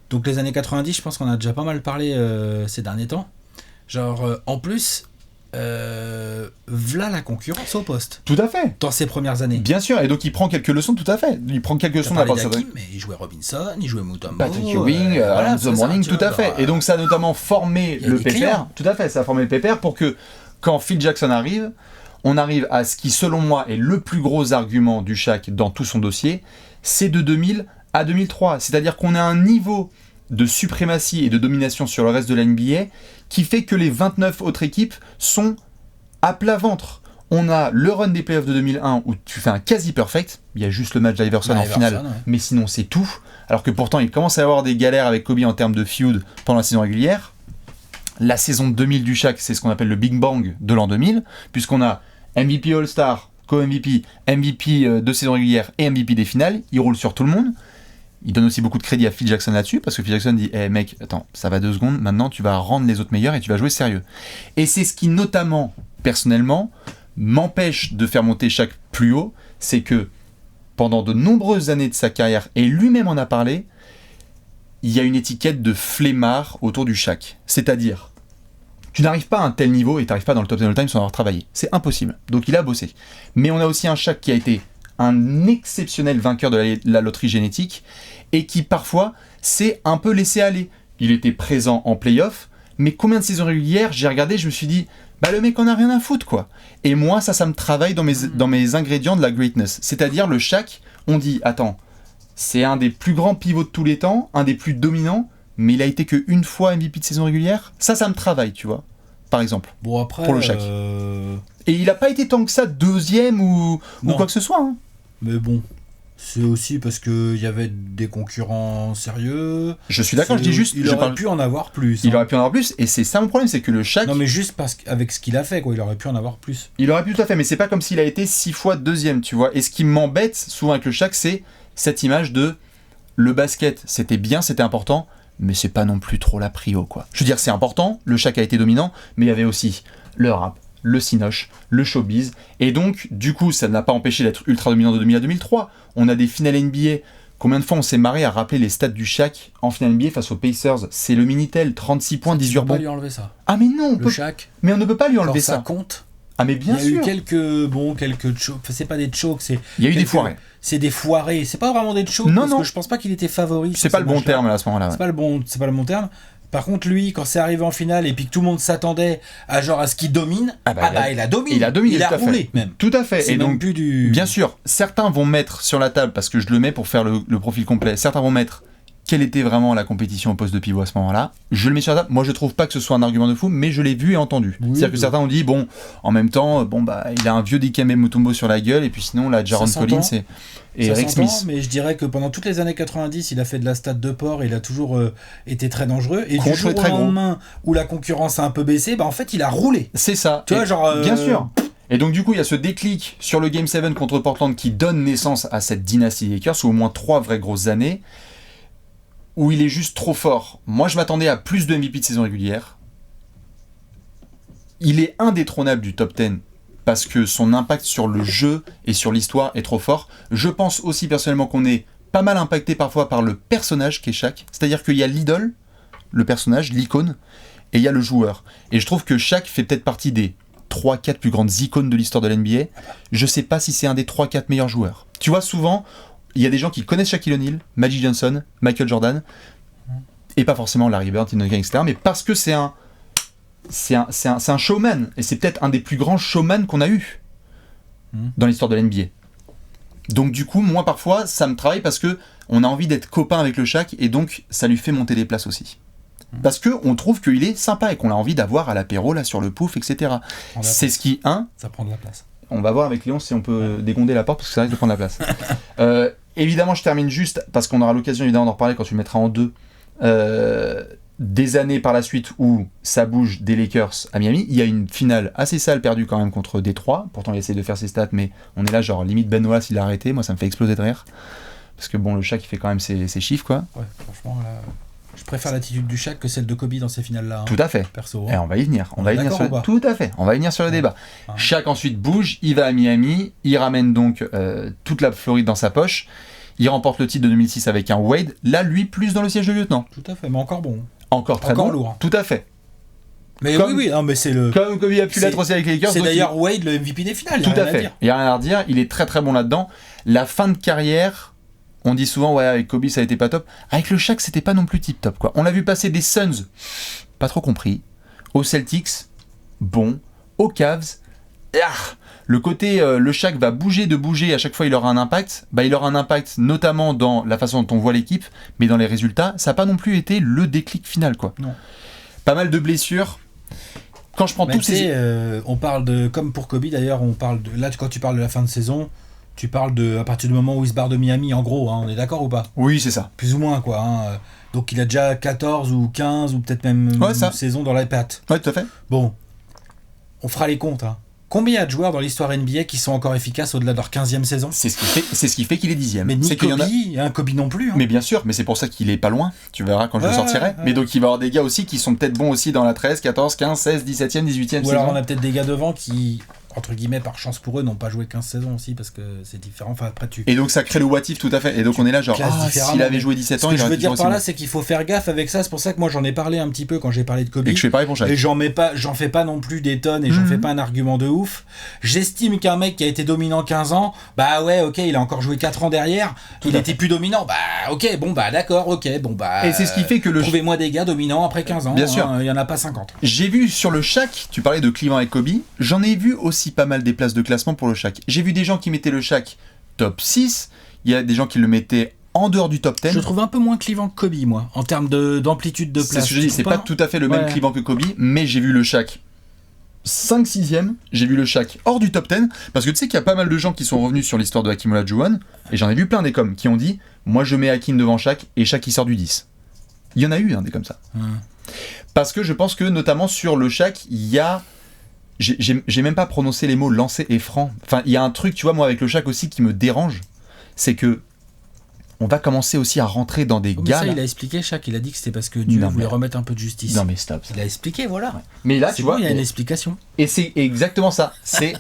donc les années 90, je pense qu'on a déjà pas mal parlé ces derniers temps. Genre, en plus, v'là la concurrence au poste. Tout à fait. Dans ses premières années. Bien sûr, et donc il prend quelques leçons, tout à fait. Il prend quelques leçons d'Hakim, mais il jouait Robinson, il jouait Mutombo, Patrick Ewing, Alonzo Mourning, tout à fait. Et donc ça a notamment formé le pépère. Tout à fait, ça a formé le pépère pour que quand Phil Jackson arrive, on arrive à ce qui, selon moi, est le plus gros argument du Shaq dans tout son dossier, c'est de 2000 à 2003. C'est-à-dire qu'on a un niveau de suprématie et de domination sur le reste de la NBA qui fait que les 29 autres équipes sont à plat ventre. On a le run des playoffs de 2001 où tu fais un quasi-perfect, il y a juste le match d'Iverson en finale, ouais. Mais sinon c'est tout. Alors que pourtant il commence à y avoir des galères avec Kobe en termes de feud pendant la saison régulière. La saison 2000 du Shaq, c'est ce qu'on appelle le Big Bang de l'an 2000, puisqu'on a MVP All-Star, co-MVP, MVP de saison régulière et MVP des finales, il roule sur tout le monde. Il donne aussi beaucoup de crédit à Phil Jackson là-dessus, parce que Phil Jackson dit hey, mec, attends, ça va 2 secondes, maintenant tu vas rendre les autres meilleurs et tu vas jouer sérieux. Et c'est ce qui, notamment, personnellement, m'empêche de faire monter Shaq plus haut, c'est que pendant de nombreuses années de sa carrière, et lui-même en a parlé, il y a une étiquette de flemmard autour du Shaq. C'est-à-dire, tu n'arrives pas à un tel niveau et tu n'arrives pas dans le top 10 all-time sans avoir travaillé. C'est impossible. Donc il a bossé. Mais on a aussi un Shaq qui a été un exceptionnel vainqueur de la loterie génétique et qui parfois s'est un peu laissé aller. Il était présent en play-off, mais combien de saisons régulières j'ai regardé, je me suis dit, bah le mec en a rien à foutre quoi. Et moi ça me travaille dans mes ingrédients de la greatness. C'est-à-dire le Shaq, on dit, attends, c'est un des plus grands pivots de tous les temps, un des plus dominants, mais il a été qu'une fois MVP de saison régulière. Ça me travaille, tu vois, par exemple, bon, après, pour le Shaq. Et il a pas été tant que ça deuxième ou quoi que ce soit. Hein. Mais bon, c'est aussi parce qu'il y avait des concurrents sérieux. Je suis d'accord, je dis juste... Il aurait pu en avoir plus. Il aurait pu en avoir plus, et c'est ça mon problème, c'est que le Shaq... Non mais juste parce qu'avec ce qu'il a fait, quoi, il aurait pu en avoir plus. Il aurait pu tout à fait, mais c'est pas comme s'il a été 6 fois deuxième, tu vois. Et ce qui m'embête souvent avec le Shaq, c'est cette image de... Le basket, c'était bien, c'était important, mais c'est pas non plus trop la prio, quoi. Je veux dire, c'est important, le Shaq a été dominant, mais il y avait aussi le rap, le cinoche, le showbiz, et donc, du coup, ça n'a pas empêché d'être ultra dominant de 2000 à 2003. On a des finales NBA. Combien de fois on s'est marré à rappeler les stats du Shaq en finale NBA face aux Pacers? C'est le Minitel, 36 points, 18 rebonds. On peut pas lui enlever ça. Ah mais non, Shaq. Mais on ne peut pas lui enlever ça. Ça compte. Ah mais bien sûr. Il y a eu quelques chokes. Enfin, c'est pas des chokes, c'est. Il y a eu des foirés. C'est des foirés. C'est pas vraiment des chokes parce que je pense pas qu'il était favori. C'est pas le bon terme là, à ce moment-là. Ouais. C'est pas le bon terme. Par contre, lui, quand c'est arrivé en finale et puis que tout le monde s'attendait à ce qu'il domine, il a dominé. Il a roulé même. Tout à fait. C'est et donc, plus du... bien sûr, certains vont mettre sur la table, parce que je le mets pour faire le profil complet, certains vont mettre quelle était vraiment la compétition au poste de pivot à ce moment-là. Je le mets sur la table. Moi, je trouve pas que ce soit un argument de fou, mais je l'ai vu et entendu. Oui, c'est-à-dire que certains ont dit, bon, en même temps, il a un vieux Dikembe Mutombo sur la gueule, et puis sinon, là, Jaron Collins et Eric Smith. Mais je dirais que pendant toutes les années 90, il a fait de la stat de port, il a toujours été très dangereux. Et du jour au lendemain, où la concurrence a un peu baissé, en fait, il a roulé. C'est ça. Tu vois, bien sûr. Et donc du coup, il y a ce déclic sur le Game 7 contre Portland qui donne naissance à cette dynastie des Lakers, ou au moins 3 vraies grosses années, où il est juste trop fort. Moi, je m'attendais à plus de MVP de saison régulière. Il est indétrônable du top 10 parce que son impact sur le jeu et sur l'histoire est trop fort. Je pense aussi personnellement qu'on est pas mal impacté parfois par le personnage qu'est Shaq. C'est-à-dire qu'il y a l'idole, le personnage, l'icône, et il y a le joueur. Et je trouve que Shaq fait peut-être partie des 3-4 plus grandes icônes de l'histoire de l'NBA. Je sais pas si c'est un des 3-4 meilleurs joueurs. Tu vois, souvent... Il y a des gens qui connaissent Shaquille O'Neal, Magic Johnson, Michael Jordan, et pas forcément Larry Bird, Tim Duncan, etc. Mais parce que c'est un showman, et c'est peut-être un des plus grands showman qu'on a eu dans l'histoire de l'NBA. Donc du coup, moi parfois, ça me travaille parce que on a envie d'être copain avec le Shaq, et donc ça lui fait monter les places aussi. Parce qu'on trouve qu'il est sympa et qu'on a envie d'avoir à l'apéro, là, sur le pouf, etc. C'est ce qui... Ça prend de la place. On va voir avec Léon si on peut dégonder la porte parce que ça risque de prendre la place. Évidemment, je termine juste parce qu'on aura l'occasion évidemment d'en reparler quand tu le mettras en deux. Des années par la suite où ça bouge des Lakers à Miami, il y a une finale assez sale perdue quand même contre Détroit. Pourtant, il essaie de faire ses stats, mais on est là, genre limite Ben Wallace, il a arrêté. Moi, ça me fait exploser de rire. Parce que bon, le Shaq, il fait quand même ses chiffres, quoi. Ouais, franchement, là. Je préfère l'attitude du Shaq que celle de Kobe dans ces finales-là. Tout à fait. Perso. Et on va y venir. On va y venir sur le... Tout à fait. On va y venir sur le débat. Shaq ensuite bouge, il va à Miami, il ramène donc toute la Floride dans sa poche. Il remporte le titre de 2006 avec un Wade. Là, lui, plus dans le siège de lieutenant. Tout à fait, mais encore bon. Encore très encore bon. Lourd. Tout à fait. Mais oui, non, mais c'est le. Comme Kobe a pu l'être aussi avec les Lakers. C'est d'ailleurs Wade le MVP des finales. Tout à fait. Il n'y a rien à redire. Il est très très bon là-dedans. La fin de carrière, on dit souvent, ouais, avec Kobe, ça a été pas top. Avec le Shaq, c'était pas non plus tip top, quoi. On l'a vu passer des Suns, pas trop compris. Aux Celtics, bon. Aux Cavs, le côté, le Shaq va bouger, à chaque fois il aura un impact. Bah, il aura un impact notamment dans la façon dont on voit l'équipe, mais dans les résultats, ça n'a pas non plus été le déclic final, quoi. Non. Pas mal de blessures. Quand je prends tous ces... on parle de, comme pour Kobe d'ailleurs, on parle de, là quand tu parles de la fin de saison, tu parles de, à partir du moment où il se barre de Miami, en gros, hein, on est d'accord ou pas ? Oui, c'est ça. Plus ou moins, quoi. Hein. Donc il a déjà 14 ou 15 ou peut-être même une saison dans la patte. Ouais, tout à fait. Bon, on fera les comptes. Hein. Combien il y a de joueurs dans l'histoire NBA qui sont encore efficaces au-delà de leur 15e saison ? C'est ce qui fait qu'il est 10e. Mais ni c'est Kobe, Kobe non plus. Hein. Mais bien sûr, mais c'est pour ça qu'il est pas loin. Tu verras quand je le sortirai. Mais donc il va y avoir des gars aussi qui sont peut-être bons aussi dans la 13, 14, 15, 16, 17e, 18e saison. Ou alors on a peut-être des gars devant qui, entre guillemets, par chance pour eux, n'ont pas joué 15 saisons aussi parce que c'est différent. Enfin, après, Et donc ça crée le what if, tout à fait. Et donc on est là genre, s'il avait joué 17 ans, il aurait Ce que je veux dire par là, aussi. c'est qu'il faut faire gaffe avec ça. C'est pour ça que moi j'en ai parlé un petit peu quand j'ai parlé de Kobe. Et que je fais pareil pour Shaq. Et j'en fais pas non plus des tonnes et j'en fais pas un argument de ouf. J'estime qu'un mec qui a été dominant 15 ans, bah ouais, ok, il a encore joué 4 ans derrière, il était plus dominant, bah ok, bon bah d'accord, ok, bon bah. Et c'est ce qui fait que trouvez-moi des gars dominants après 15 ans. Bien sûr. Il y en a pas 50. J'ai vu sur le Shaq, tu parlais de Cleveland et Kobe, j'en ai vu aussi pas mal des places de classement pour le Shaq. J'ai vu des gens qui mettaient le Shaq top 6, il y a des gens qui le mettaient en dehors du top 10. Je trouve un peu moins clivant que Kobe, moi, en termes d'amplitude de place. C'est ce que je dis, c'est pas tout à fait le même clivant que Kobe, mais j'ai vu le Shaq 5-6e, j'ai vu le Shaq hors du top 10, parce que tu sais qu'il y a pas mal de gens qui sont revenus sur l'histoire de Hakeem Olajuwon, et j'en ai vu plein des coms qui ont dit, moi je mets Hakeem devant Shaq, et Shaq il sort du 10. Il y en a eu des comme ça. Parce que je pense que notamment sur le Shaq, il y a... J'ai même pas prononcé les mots lancé et franc. Enfin, il y a un truc, tu vois, moi avec le Shaq aussi qui me dérange, c'est que on va commencer aussi à rentrer dans des gars. Ça, il a expliqué, Shaq, il a dit que c'était parce que Dieu voulait remettre un peu de justice. Non mais stop. Il a expliqué, voilà. Ouais. Mais là, tu vois, il y a une explication. Et c'est exactement ça. C'est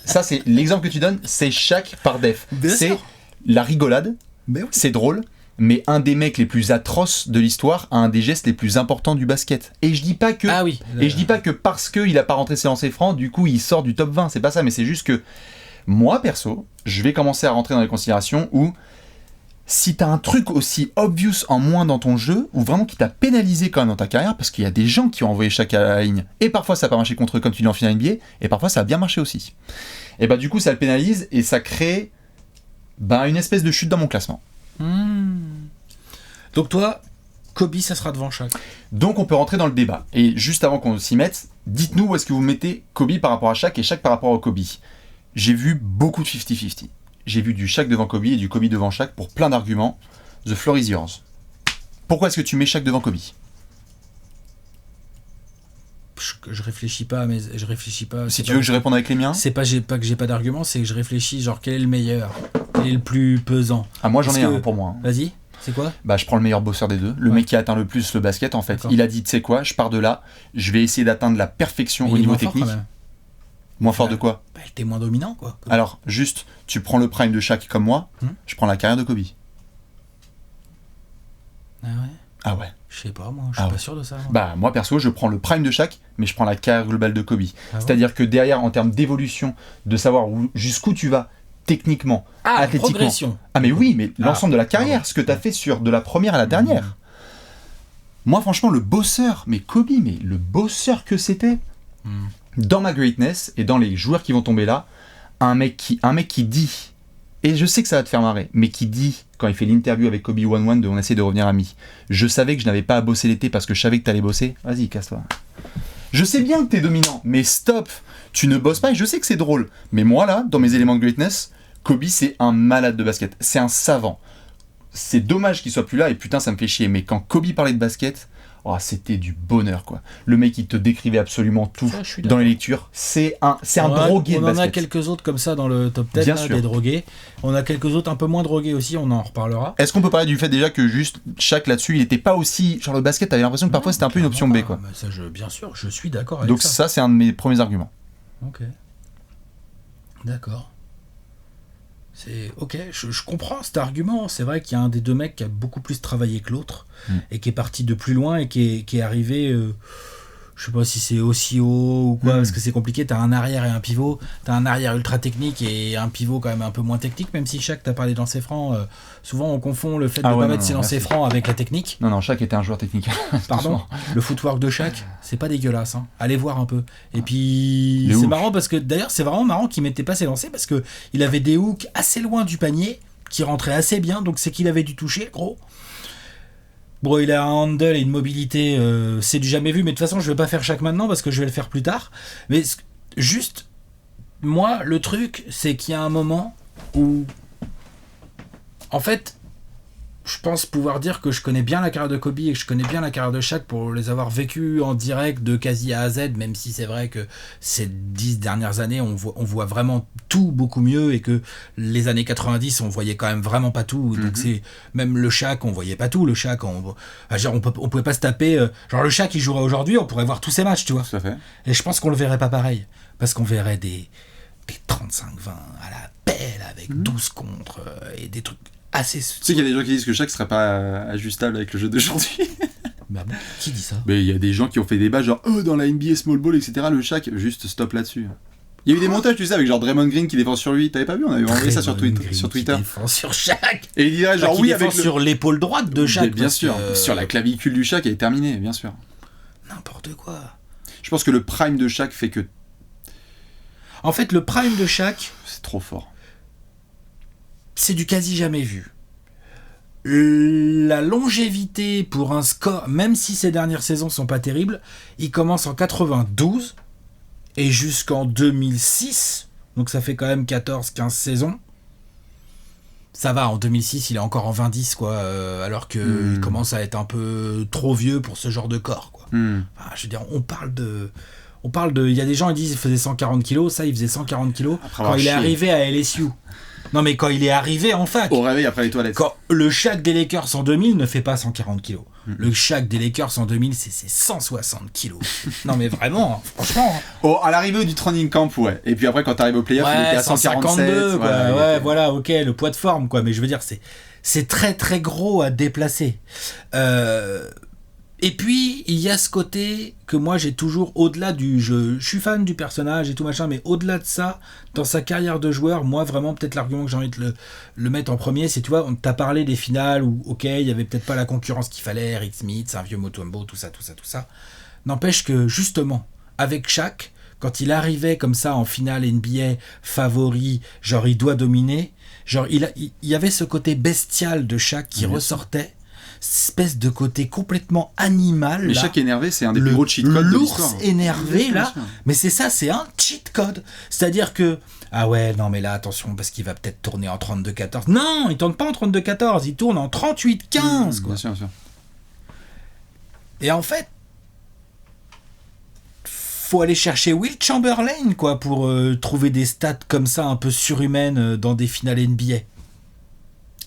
l'exemple que tu donnes, c'est Shaq par def. C'est la rigolade. Oui. C'est drôle. Mais un des mecs les plus atroces de l'histoire a un des gestes les plus importants du basket. Et je dis pas que, et je dis pas que parce qu'il a pas rentré ses lancers francs, du coup il sort du top 20. C'est pas ça, mais c'est juste que moi perso, je vais commencer à rentrer dans les considérations où si t'as un truc aussi obvious en moins dans ton jeu, ou vraiment qui t'a pénalisé quand même dans ta carrière, parce qu'il y a des gens qui ont envoyé Shaq à la ligne, et parfois ça n'a pas marché contre eux comme tu dis en finale NBA, et parfois ça a bien marché aussi. Et bah du coup ça le pénalise et ça crée une espèce de chute dans mon classement. Donc toi, Kobe, ça sera devant Shaq. Donc on peut rentrer dans le débat. Et juste avant qu'on s'y mette, dites-nous où est-ce que vous mettez Kobe par rapport à Shaq et Shaq par rapport à Kobe. J'ai vu beaucoup de 50-50. J'ai vu du Shaq devant Kobe et du Kobe devant Shaq pour plein d'arguments. The floor is yours. Pourquoi est-ce que tu mets Shaq devant Kobe ? Je réfléchis pas, mais je réfléchis pas. Si tu veux que je réponde avec les miens ? C'est pas que j'ai pas d'argument, c'est que je réfléchis, genre quel est le meilleur ? Quel est le plus pesant ? Ah, moi j'en ai un pour moi. Vas-y, c'est quoi ? Je prends le meilleur bosseur des deux, le mec qui a atteint le plus le basket en fait. D'accord. Il a dit, tu sais quoi, je pars de là, je vais essayer d'atteindre la perfection au niveau technique. Moins fort de quoi ? Il était moins dominant quoi. Alors, juste, tu prends le prime de Shaq comme moi, je prends la carrière de Kobe. Ah ouais ? Ah ouais. Je sais pas, moi, je suis pas sûr de ça. Moi perso, je prends le prime de Shaq, mais je prends la carrière globale de Kobe. C'est-à-dire que derrière, en termes d'évolution, de savoir jusqu'où tu vas techniquement, athlétiquement. Progression. Ah mais oui, mais l'ensemble de la carrière, ce que tu as fait sur de la première à la dernière. Moi franchement, le bosseur, mais Kobe, mais le bosseur que c'était. Dans ma greatness et dans les joueurs qui vont tomber là, un mec qui dit, et je sais que ça va te faire marrer, mais qui dit, quand il fait l'interview avec Kobe 1-1 de On essaie de revenir amis, je savais que je n'avais pas à bosser l'été parce que je savais que t'allais bosser, vas-y, casse-toi. Je sais bien que t'es dominant, mais stop, tu ne bosses pas et je sais que c'est drôle. Mais moi là, dans mes éléments de greatness, Kobe c'est un malade de basket, c'est un savant. C'est dommage qu'il soit plus là et putain ça me fait chier, mais quand Kobe parlait de basket, Oh, c'était du bonheur, quoi. Le mec, il te décrivait absolument tout Ça, je suis dans les lectures. C'est un drogué de On en a basket. quelques autres comme ça dans le top 10, Bien là, sûr. des drogués. On a quelques autres un peu moins drogués aussi, on en reparlera. Est-ce qu'on peut parler du fait déjà que juste Shaq là-dessus, il était pas aussi... Genre le basket, t'avais l'impression que parfois c'était un peu une option B, quoi. Mais ça, bien sûr, je suis d'accord avec Donc ça. ça, c'est un de mes premiers arguments. Ok. D'accord. Ok, je comprends cet argument. C'est vrai qu'il y a un des deux mecs qui a beaucoup plus travaillé que l'autre et qui est parti de plus loin et qui est arrivé. Je sais pas si c'est aussi haut ou quoi, parce que c'est compliqué. T'as un arrière et un pivot. T'as un arrière ultra technique et un pivot quand même un peu moins technique. Même si Shaq, t'as parlé de lancer franc, souvent on confond le fait de pas mettre ses lancers francs avec la technique. Non, Shaq était un joueur technique. Pardon. Le footwork de Shaq, c'est pas dégueulasse. Hein. Allez voir un peu. Et puis c'est marrant parce que d'ailleurs c'est vraiment marrant qu'il mettait pas ses lancers parce que il avait des hooks assez loin du panier qui rentraient assez bien. Donc c'est qu'il avait dû toucher, gros. Bon, il a un handle et une mobilité, c'est du jamais vu, mais de toute façon, je vais pas faire Shaq maintenant parce que je vais le faire plus tard. Mais juste, moi, le truc, c'est qu'il y a un moment où, en fait, je pense pouvoir dire que je connais bien la carrière de Kobe et que je connais bien la carrière de Shaq pour les avoir vécus en direct de quasi A à Z, même si c'est vrai que ces 10 dernières années, on voit vraiment tout beaucoup mieux et que les années 90, on voyait quand même vraiment pas tout. Donc c'est même le Shaq, on voyait pas tout. Le Shaq, on pouvait pas se taper. Genre le Shaq, il jouerait aujourd'hui, on pourrait voir tous ses matchs, tu vois. Tout à fait. Et je pense qu'on le verrait pas pareil. Parce qu'on verrait des 35-20 à la pelle avec 12 contre et des trucs assez... Tu sais qu'il y a des gens qui disent que Shaq serait pas ajustable avec le jeu d'aujourd'hui. Bah bon, qui dit ça? Mais il y a des gens qui ont fait des débats genre dans la NBA small ball, etc. Le Shaq, juste stop là-dessus. Il y a eu des montages, tu sais, avec genre Draymond Green qui défend sur lui. T'avais pas vu? On avait envoyé ça sur Twitter. Qui défend sur Shaq. Et il dirait genre qui oui défend avec sur l'épaule droite de Shaq. Bien sûr. Sur la clavicule du Shaq, elle est terminée, bien sûr. N'importe quoi. Je pense que le prime de Shaq fait que... En fait, le prime de Shaq... C'est trop fort. C'est du quasi jamais vu. La longévité pour un score, même si ces dernières saisons sont pas terribles, il commence en 92 et jusqu'en 2006, donc ça fait quand même 14-15 saisons. Ça va, en 2006 il est encore en 20-10 quoi, alors qu'il commence à être un peu trop vieux pour ce genre de corps quoi. Enfin, je veux dire, on parle de, il y a des gens qui disent qu'il faisait 140 kilos, ça il faisait 140 kilos quand il est arrivé à LSU. Non mais quand il est arrivé en fac. Au réveil après les toilettes. Quand le Shaq des Lakers en 2000 ne fait pas 140 kilos. Le Shaq des Lakers en 2000 c'est 160 kilos. Non mais vraiment, franchement. Oh, à l'arrivée du training camp, ouais. Et puis après quand t'arrives au playoff, il était à 142 quoi. Ouais, voilà, ok, le poids de forme quoi. Mais je veux dire, c'est très très gros à déplacer. Et puis, il y a ce côté que moi j'ai toujours, au-delà du jeu, je suis fan du personnage et tout machin, mais au-delà de ça, dans sa carrière de joueur, moi vraiment, peut-être l'argument que j'ai envie de le mettre en premier, c'est, tu vois, on t'a parlé des finales où, ok, il y avait peut-être pas la concurrence qu'il fallait, Eric Smith, c'est un vieux Mutombo, tout ça. N'empêche que, justement, avec Shaq, quand il arrivait comme ça en finale NBA, favori, genre il doit dominer, genre il y avait ce côté bestial de Shaq qui ressortait, espèce de côté complètement animal. Mais Shaq énervé, c'est un des plus gros cheat codes de l'histoire. L'ours énervé, là, mais c'est ça, c'est un cheat code. C'est-à-dire que, ah ouais, non mais là, attention, parce qu'il va peut-être tourner en 32-14. Non, il tourne pas en 32-14, il tourne en 38-15, quoi. Bien sûr. Et en fait, faut aller chercher Will Chamberlain, quoi, pour trouver des stats comme ça, un peu surhumaines dans des finales NBA.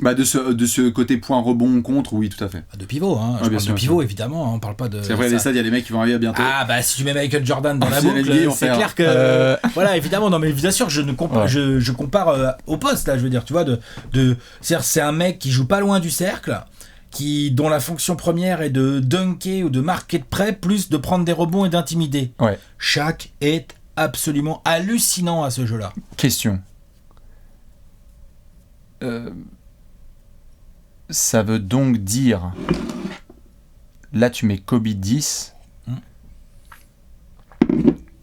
Bah de ce côté point rebond contre, oui, tout à fait. De pivot, hein. Je parle de pivot, évidemment, on parle pas de... C'est vrai, les stades, il y a des mecs qui vont arriver bientôt. Ah, bah si tu mets Michael Jordan dans la boucle, c'est clair que... Voilà, évidemment, non mais bien sûr, je compare au poste, là, je veux dire, tu vois, c'est un mec qui joue pas loin du cercle, dont la fonction première est de dunker ou de marquer de près, plus de prendre des rebonds et d'intimider. Ouais. Shaq est absolument hallucinant à ce jeu-là. Question. Ça veut donc dire... Là, tu mets Kobe 10.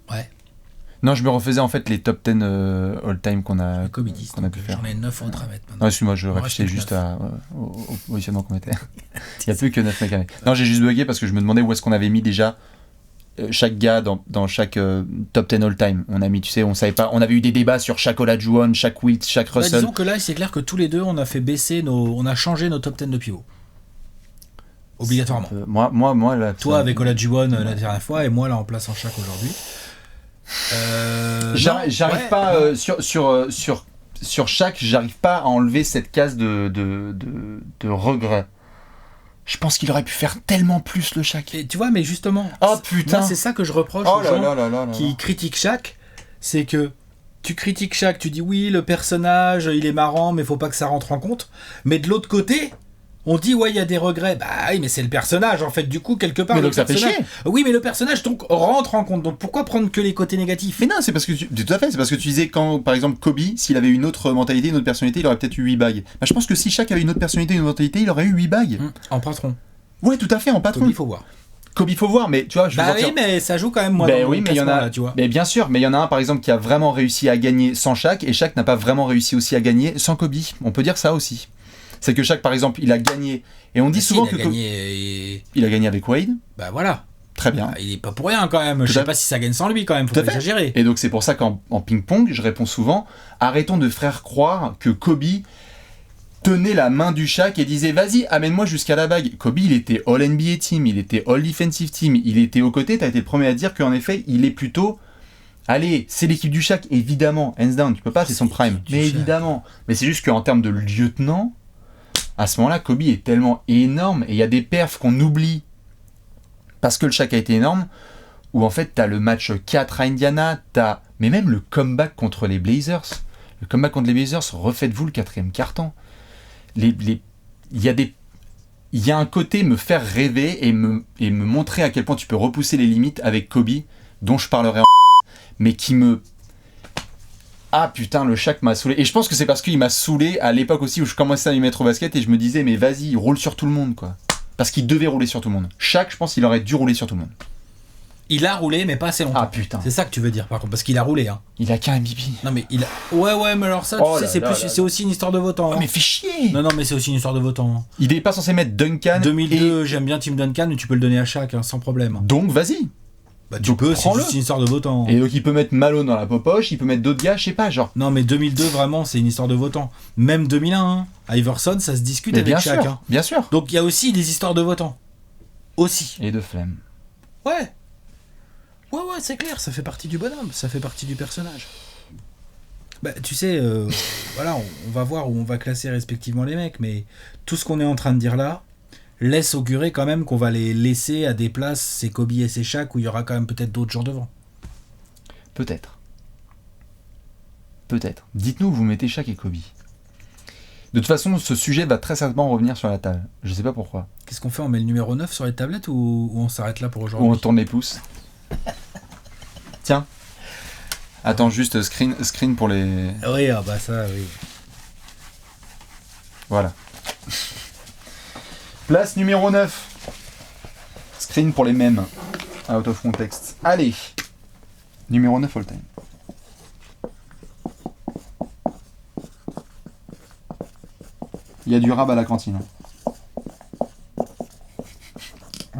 Ouais. Non, je me refaisais en fait les top 10 all-time qu'on a pu faire. J'en ai 9 autres à mettre maintenant. Non, excuse-moi, je réfléchissais juste au positionnement qu'on mettait. Il n'y a plus que 9 mecs à mettre. Non, j'ai juste bugué parce que je me demandais où est-ce qu'on avait mis déjà chaque gars dans chaque top 10 all-time. On a mis, tu sais, on savait pas, on avait eu des débats sur chaque Olajuwon, chaque Wilt, chaque Russell. Disons que là, c'est clair que tous les deux, on a fait baisser on a changé nos top 10 de pivot. Obligatoirement. Moi, là, toi avec Olajuwon la dernière fois et moi là en place en Shaq aujourd'hui. J'arrive pas sur Shaq, j'arrive pas à enlever cette case de regret. Je pense qu'il aurait pu faire tellement plus le Shaq. Et tu vois, mais justement, putain, moi, c'est ça que je reproche aux gens qui critiquent Shaq, c'est que tu critiques Shaq, tu dis oui, le personnage, il est marrant, mais faut pas que ça rentre en compte. Mais de l'autre côté, on dit ouais, il y a des regrets. Bah oui, mais c'est le personnage en fait. Du coup, quelque part, mais donc ça fait chier. Oui, mais le personnage donc rentre en compte. Donc pourquoi prendre que les côtés négatifs ? Mais non, c'est parce que tout à fait, c'est parce que tu disais quand par exemple Kobe, s'il avait une autre mentalité, une autre personnalité, il aurait peut-être eu 8 bagues. Bah, je pense que si Shaq avait une autre personnalité, une autre mentalité, il aurait eu 8 bagues. En patron. Ouais, tout à fait, en patron. Kobe, faut voir. Kobe, faut voir, mais tu vois, oui, mais ça joue quand même moins. Ben oui, mais il y en a. Là, tu vois. Mais bien sûr, mais il y en a un par exemple qui a vraiment réussi à gagner sans Shaq, et Shaq n'a pas vraiment réussi aussi à gagner sans Kobe. On peut dire ça aussi. C'est que Shaq, par exemple, il a gagné. Et on dit souvent que il a gagné avec Wade. Bah voilà. Très bien. Il est pas pour rien quand même. Je sais pas si ça gagne sans lui quand même. Faut pas exagérer. Et donc c'est pour ça qu'en ping-pong, je réponds souvent, arrêtons de faire croire que Kobe tenait la main du Shaq et disait vas-y, amène-moi jusqu'à la bague. Kobe, il était All NBA Team, il était All Defensive Team, il était aux côtés. T'as été le premier à dire qu'en effet, il est plutôt. Allez, c'est l'équipe du Shaq, évidemment, hands down, tu peux pas, c'est son prime. Mais évidemment. Mais c'est juste qu'en termes de lieutenant. À ce moment-là, Kobe est tellement énorme et il y a des perfs qu'on oublie parce que le Shaq a été énorme où en fait t'as le match 4 à Indiana, mais même le comeback contre les Blazers. Le comeback contre les Blazers, refaites-vous le 4e quart-temps. Il y a un côté me faire rêver et me montrer à quel point tu peux repousser les limites avec Kobe, dont je parlerai mais qui me... Ah putain, le Shaq m'a saoulé. Et je pense que c'est parce qu'il m'a saoulé à l'époque aussi où je commençais à y mettre au basket et je me disais, mais vas-y, roule sur tout le monde, quoi. Parce qu'il devait rouler sur tout le monde. Shaq, je pense qu'il aurait dû rouler sur tout le monde. Il a roulé, mais pas assez longtemps. Ah putain. C'est ça que tu veux dire, par contre, parce qu'il a roulé, hein. Il a qu'un MVP. Non, mais il a. Ouais, mais alors ça, tu sais, c'est aussi une histoire de votant. Oh, mais fais chier. Non, mais c'est aussi une histoire de votant. Il est pas censé mettre Duncan. 2002, j'aime bien Tim Duncan, mais tu peux le donner à Shaq, hein, sans problème. Donc, vas-y. Bah tu peux, c'est juste une histoire de votant. Et donc il peut mettre Malone dans la popoche, il peut mettre d'autres gars, je sais pas, genre. Non mais 2002 vraiment c'est une histoire de votant. Même 2001, hein. Iverson ça se discute avec Shaq. Hein. Bien sûr. Donc il y a aussi des histoires de votants. Aussi. Et de flemme. Ouais, c'est clair, ça fait partie du bonhomme, ça fait partie du personnage. Bah tu sais, voilà, on va voir où on va classer respectivement les mecs, mais tout ce qu'on est en train de dire là, laisse augurer quand même qu'on va les laisser à des places, c'est Kobe et c'est Shaq, où il y aura quand même peut-être d'autres gens devant. Peut-être. Dites-nous où vous mettez Shaq et Kobe. De toute façon, ce sujet va très certainement revenir sur la table. Je sais pas pourquoi. Qu'est-ce qu'on fait ? On met le numéro 9 sur les tablettes ou on s'arrête là pour aujourd'hui ? Ou on tourne les pouces. Tiens. Attends, juste screen pour les... Oui, bah ça, oui. Voilà. Place numéro 9. Screen pour les mêmes. Out of context. Allez. Numéro 9 all time. Il y a du rab à la cantine.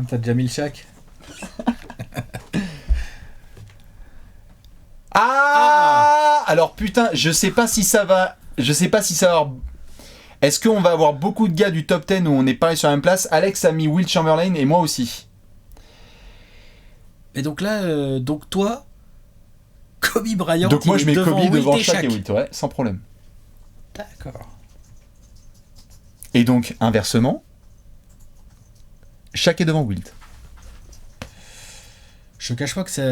T'as déjà mis le Shaq ? Alors putain, je sais pas si ça va avoir... Est-ce qu'on va avoir beaucoup de gars du top 10 où on est pareil sur la même place ? Alex a mis Wilt Chamberlain et moi aussi. Et donc là, donc toi, Kobe Bryant, donc moi je mets Kobe devant Shaq et Wilt, ouais, sans problème. D'accord. Et donc, inversement, Shaq est devant Wilt. Je cache pas que ça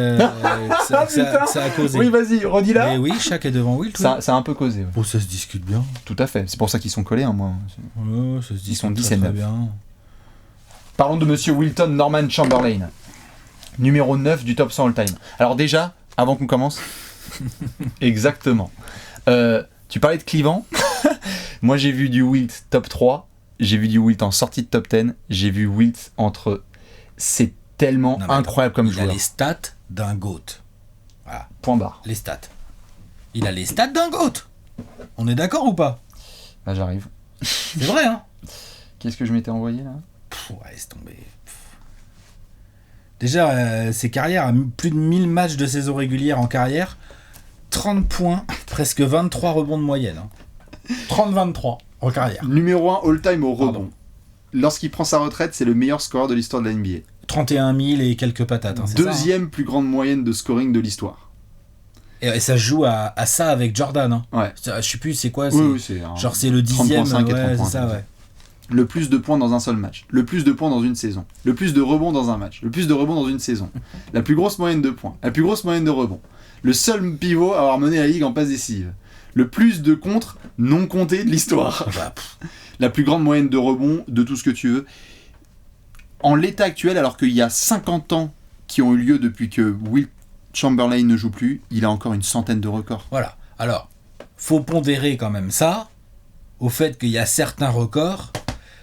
a causé. Oui, vas-y, redis-la. Mais oui, Shaq est devant Wilt. Ça a un peu causé. Ouais. Oh, ça se discute bien. Tout à fait. C'est pour ça qu'ils sont collés, hein, moi. Ouais, ça se discute ils sont 10 et 9. Bien. Parlons de Monsieur Wilton Norman Chamberlain. Numéro 9 du top 100 all-time. Alors déjà, avant qu'on commence... Exactement. Tu parlais de clivant. Moi, j'ai vu du Wilt top 3. J'ai vu du Wilt en sortie de top 10. J'ai vu Wilt entre... C'est tellement incroyable comme joueur. Il a les stats d'un GOAT. Voilà. Point barre. Les stats. Il a les stats d'un GOAT. On est d'accord ou pas ? Là, j'arrive. C'est vrai, hein ? Qu'est-ce que je m'étais envoyé, là ? Ouais, laisse tomber. Déjà, ses carrières, plus de 1000 matchs de saison régulière en carrière, 30 points, presque 23 rebonds de moyenne. Hein. 30-23 en carrière. Numéro 1 all-time au rebond. lorsqu'il prend sa retraite, c'est le meilleur scoreur de l'histoire de la NBA. 31 000 et quelques patates. C'est Deuxième ça, plus grande moyenne de scoring de l'histoire. Et ça se joue à ça avec Jordan. Hein. Ouais. Je sais plus, c'est quoi Oui, c'est genre c'est le 10e. 30.5 et 30 ouais, points. c'est ça, ouais. Le plus de points dans un seul match. Le plus de points dans une saison. Le plus de rebonds dans un match. Le plus de rebonds dans une saison. La plus grosse moyenne de points. La plus grosse moyenne de rebonds. Le seul pivot à avoir mené la ligue en passe décisive. Le plus de contres non comptés de l'histoire. La plus grande moyenne de rebonds de tout ce que tu veux. En l'état actuel, alors qu'il y a 50 ans qui ont eu lieu depuis que Wilt Chamberlain ne joue plus, il a encore une centaine de records. Voilà. Alors, faut pondérer quand même ça au fait qu'il y a certains records,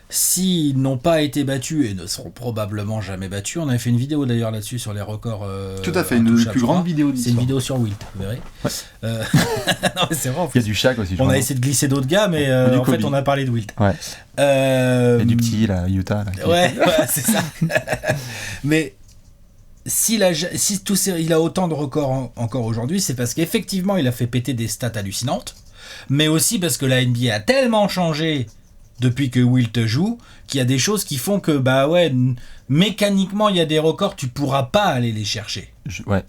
s'ils n'ont pas été battus et ne seront probablement jamais battus. On avait fait une vidéo d'ailleurs là-dessus sur les records. Tout à fait, une des plus grandes vidéos de l'histoire. C'est une vidéo sur Wilt, vous verrez. Ouais. Non, mais c'est vrai. En fait. Il y a du Shaq aussi. On a essayé de glisser d'autres gars, mais en fait, on a parlé de Wilt. Ouais. Il y a du petit, là, Utah. Là, ouais, c'est ça. Mais il a autant de records encore aujourd'hui, c'est parce qu'effectivement, il a fait péter des stats hallucinantes, mais aussi parce que la NBA a tellement changé depuis que Wilt joue, qu'il y a des choses qui font que, bah ouais, mécaniquement, il y a des records, tu pourras pas aller les chercher. Ouais.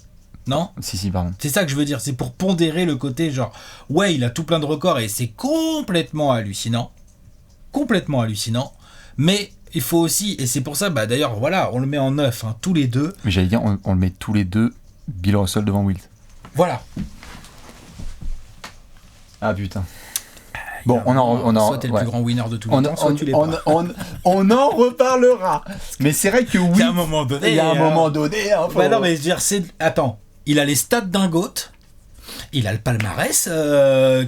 Non ? Si, pardon. C'est ça que je veux dire, c'est pour pondérer le côté genre, ouais, il a tout plein de records et c'est complètement hallucinant, mais il faut aussi, et c'est pour ça, bah d'ailleurs, voilà, on le met en 9, hein, tous les deux. Mais j'allais dire, on le met tous les deux, Bill Russell devant Wilt. Voilà. Ah putain. Bon, on en soit t'es le plus grand winner de tous les temps, soit tu l'es pas. On en reparlera. Mais c'est vrai que oui. Il y a un moment donné. Hein, non, mais je veux dire, attends, il a les stats d'un GOAT, il a le palmarès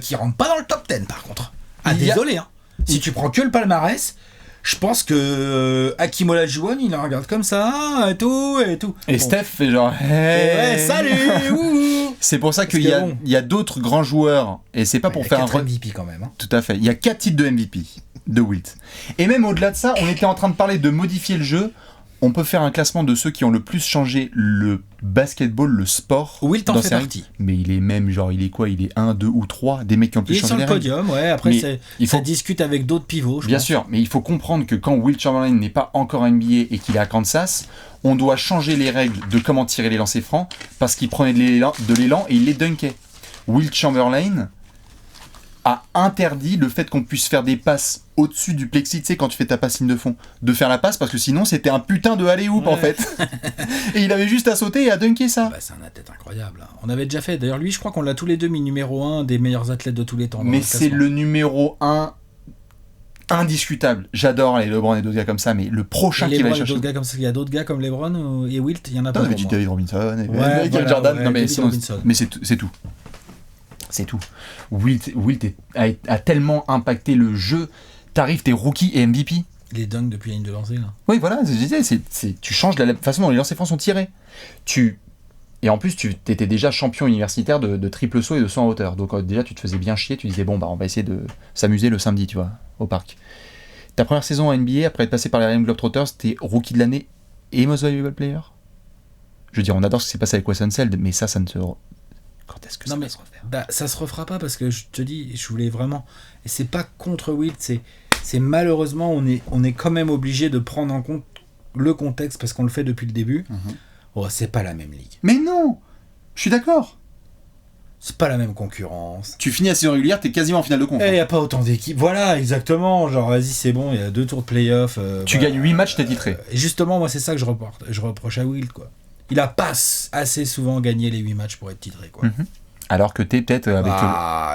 qui rentre pas dans le top 10 par contre. Ah, désolé, hein. Si tu prends que le palmarès, je pense que Hakeem Olajuwon, il la regarde comme ça, et tout. Et bon. Steph fait genre... Hey. Ouais, salut. C'est pour ça qu'il y a d'autres grands joueurs, et c'est pas pour faire un... MVP quand même. Hein. Tout à fait. Il y a 4 titres de MVP de Wilt. Et même au-delà de ça, on était en train de parler de modifier le jeu. On peut faire un classement de ceux qui ont le plus changé le basketball, le sport. Wilt en fait partie. Mais il est même, genre, il est quoi ? Il est 1, 2 ou 3 des mecs qui ont le plus changé. Il est sur le podium, ouais. Après, ça discute avec d'autres pivots, je Bien pense. sûr, mais il faut comprendre que quand Wilt Chamberlain n'est pas encore NBA et qu'il est à Kansas, on doit changer les règles de comment tirer les lancers francs parce qu'il prenait de l'élan et il les dunkait. Wilt Chamberlain a interdit le fait qu'on puisse faire des passes au-dessus du plexi, tu sais, quand tu fais ta passe ligne de fond, de faire la passe, parce que sinon c'était un putain de alley-oop en fait. Et il avait juste à sauter et à dunker ça. Bah, c'est un athlète incroyable. On avait déjà fait, d'ailleurs lui je crois qu'on l'a tous les deux mis numéro 1 des meilleurs athlètes de tous les temps. Mais c'est le numéro 1 indiscutable. J'adore les LeBron et d'autres gars comme ça, mais le prochain qui va chercher... Gars comme ça, il y a d'autres gars comme LeBron et Wilt, il y en a pas. Non, mais David Robinson, et Jordan, non mais c'est tout. C'est tout. Wilt a tellement impacté le jeu. T'arrives, t'es rookie et MVP. Les dunks depuis la ligne de lancer, là. Oui, voilà, tu changes la façon dont les lancers francs sont tirés. Et en plus, tu étais déjà champion universitaire de triple saut et de saut en hauteur. Donc déjà, tu te faisais bien chier. Tu disais, bon, bah, on va essayer de s'amuser le samedi, tu vois, au parc. Ta première saison en NBA, après être passé par les Harlem Globetrotters, t'es rookie de l'année et most valuable player. Je veux dire, on adore ce qui s'est passé avec Wes Unseld, mais ça ne se... Quand est-ce que ça va se refaire ? Bah, ça se refera pas parce que je te dis, je voulais vraiment... Et c'est pas contre Wilt, c'est malheureusement, on est quand même obligé de prendre en compte le contexte parce qu'on le fait depuis le début. Oh, c'est pas la même ligue. Mais non, je suis d'accord. C'est pas la même concurrence. Tu finis à saison régulière, t'es quasiment en finale de conf. Et y a pas autant d'équipes. Voilà, exactement. Genre, vas-y, c'est bon, il y a 2 tours de play-off. Tu gagnes 8 matchs, t'es titré. Et justement, moi, c'est ça que je reproche à Wilt, quoi. Il a pas assez souvent gagné les 8 matchs pour être titré, quoi. Alors que t'es peut-être avec...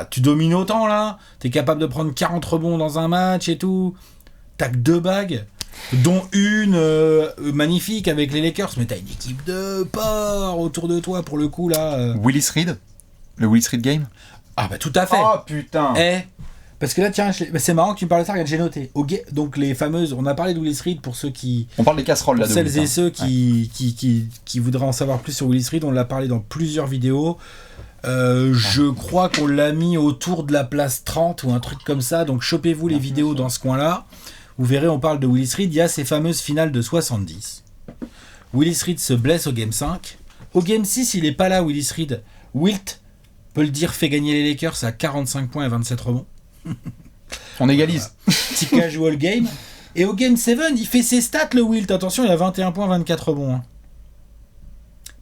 tu domines autant, là. T'es capable de prendre 40 rebonds dans un match et tout. T'as que 2 bagues, dont une magnifique avec les Lakers. Mais t'as une équipe de porcs autour de toi, pour le coup, là. Willis Reed. Le Willis Reed Game. Ah bah tout à fait. Oh putain. Parce que là, tiens, c'est marrant que tu me parles de ça, regarde, j'ai noté. Donc les fameuses... On a parlé de Willis Reed pour ceux qui... On parle des casseroles, là, de celles et ceux qui voudraient en savoir plus sur Willis Reed, on l'a parlé dans plusieurs vidéos. Je crois qu'on l'a mis autour de la place 30 ou un truc comme ça, donc chopez-vous les vidéos dans ce coin-là. Vous verrez, on parle de Willis Reed, il y a ces fameuses finales de 70. Willis Reed se blesse au Game 5. Au Game 6, il est pas là, Willis Reed. Wilt, peut le dire, fait gagner les Lakers à 45 points et 27 rebonds. On égalise. Petit casual game. Et au Game 7, il fait ses stats, le Wilt. Attention, il a 21 points, 24 rebonds. Hein.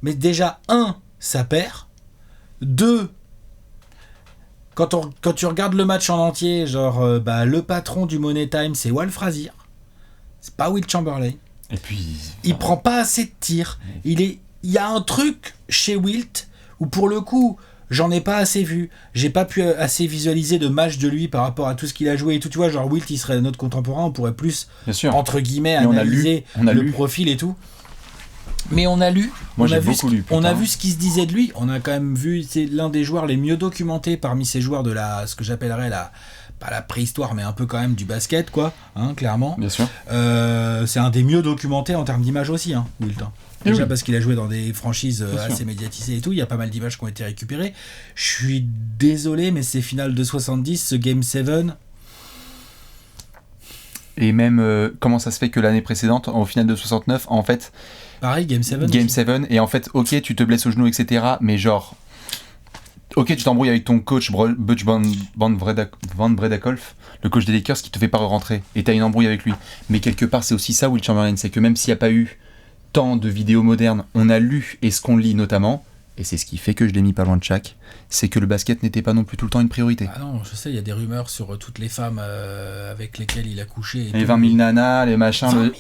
Mais déjà, 1, ça perd. 2, quand tu regardes le match en entier, genre, le patron du Money Time, c'est Walt Frazier. C'est pas Wilt Chamberlain. Et puis... Il prend pas assez de tirs. Il y a un truc chez Wilt où, pour le coup, j'en ai pas assez vu. J'ai pas pu assez visualiser de match de lui par rapport à tout ce qu'il a joué et tout. Tu vois, genre, Wilt, il serait notre contemporain. On pourrait plus, entre guillemets, analyser le profil et tout. Mais on a lu, Moi, on a vu ce qui se disait de lui. On a quand même vu, c'est l'un des joueurs les mieux documentés parmi ces joueurs de ce que j'appellerais pas la préhistoire, mais un peu quand même du basket, quoi, hein, clairement. Bien sûr. C'est un des mieux documentés en termes d'image aussi, hein, Wilt. Déjà oui. Parce qu'il a joué dans des franchises assez médiatisées et tout. Il y a pas mal d'images qui ont été récupérées. Je suis désolé, mais ces finales de 70, ce Game 7... Et même, comment ça se fait que l'année précédente, au final de 69, en fait... Pareil, Game 7. Game 7, et en fait, ok, tu te blesses au genou, etc. Mais genre... Ok, tu t'embrouilles avec ton coach Butch Van Bredakolf, le coach des Lakers, qui te fait pas rentrer. Et t'as une embrouille avec lui. Mais quelque part, c'est aussi ça, Wilt Chamberlain. C'est que même s'il n'y a pas eu tant de vidéos modernes, on a lu, et ce qu'on lit notamment, et c'est ce qui fait que je l'ai mis pas loin de Shaq, c'est que le basket n'était pas non plus tout le temps une priorité. Ah non, je sais, il y a des rumeurs sur toutes les femmes avec lesquelles il a couché. Les 20 000 nanas, les machins... 20 000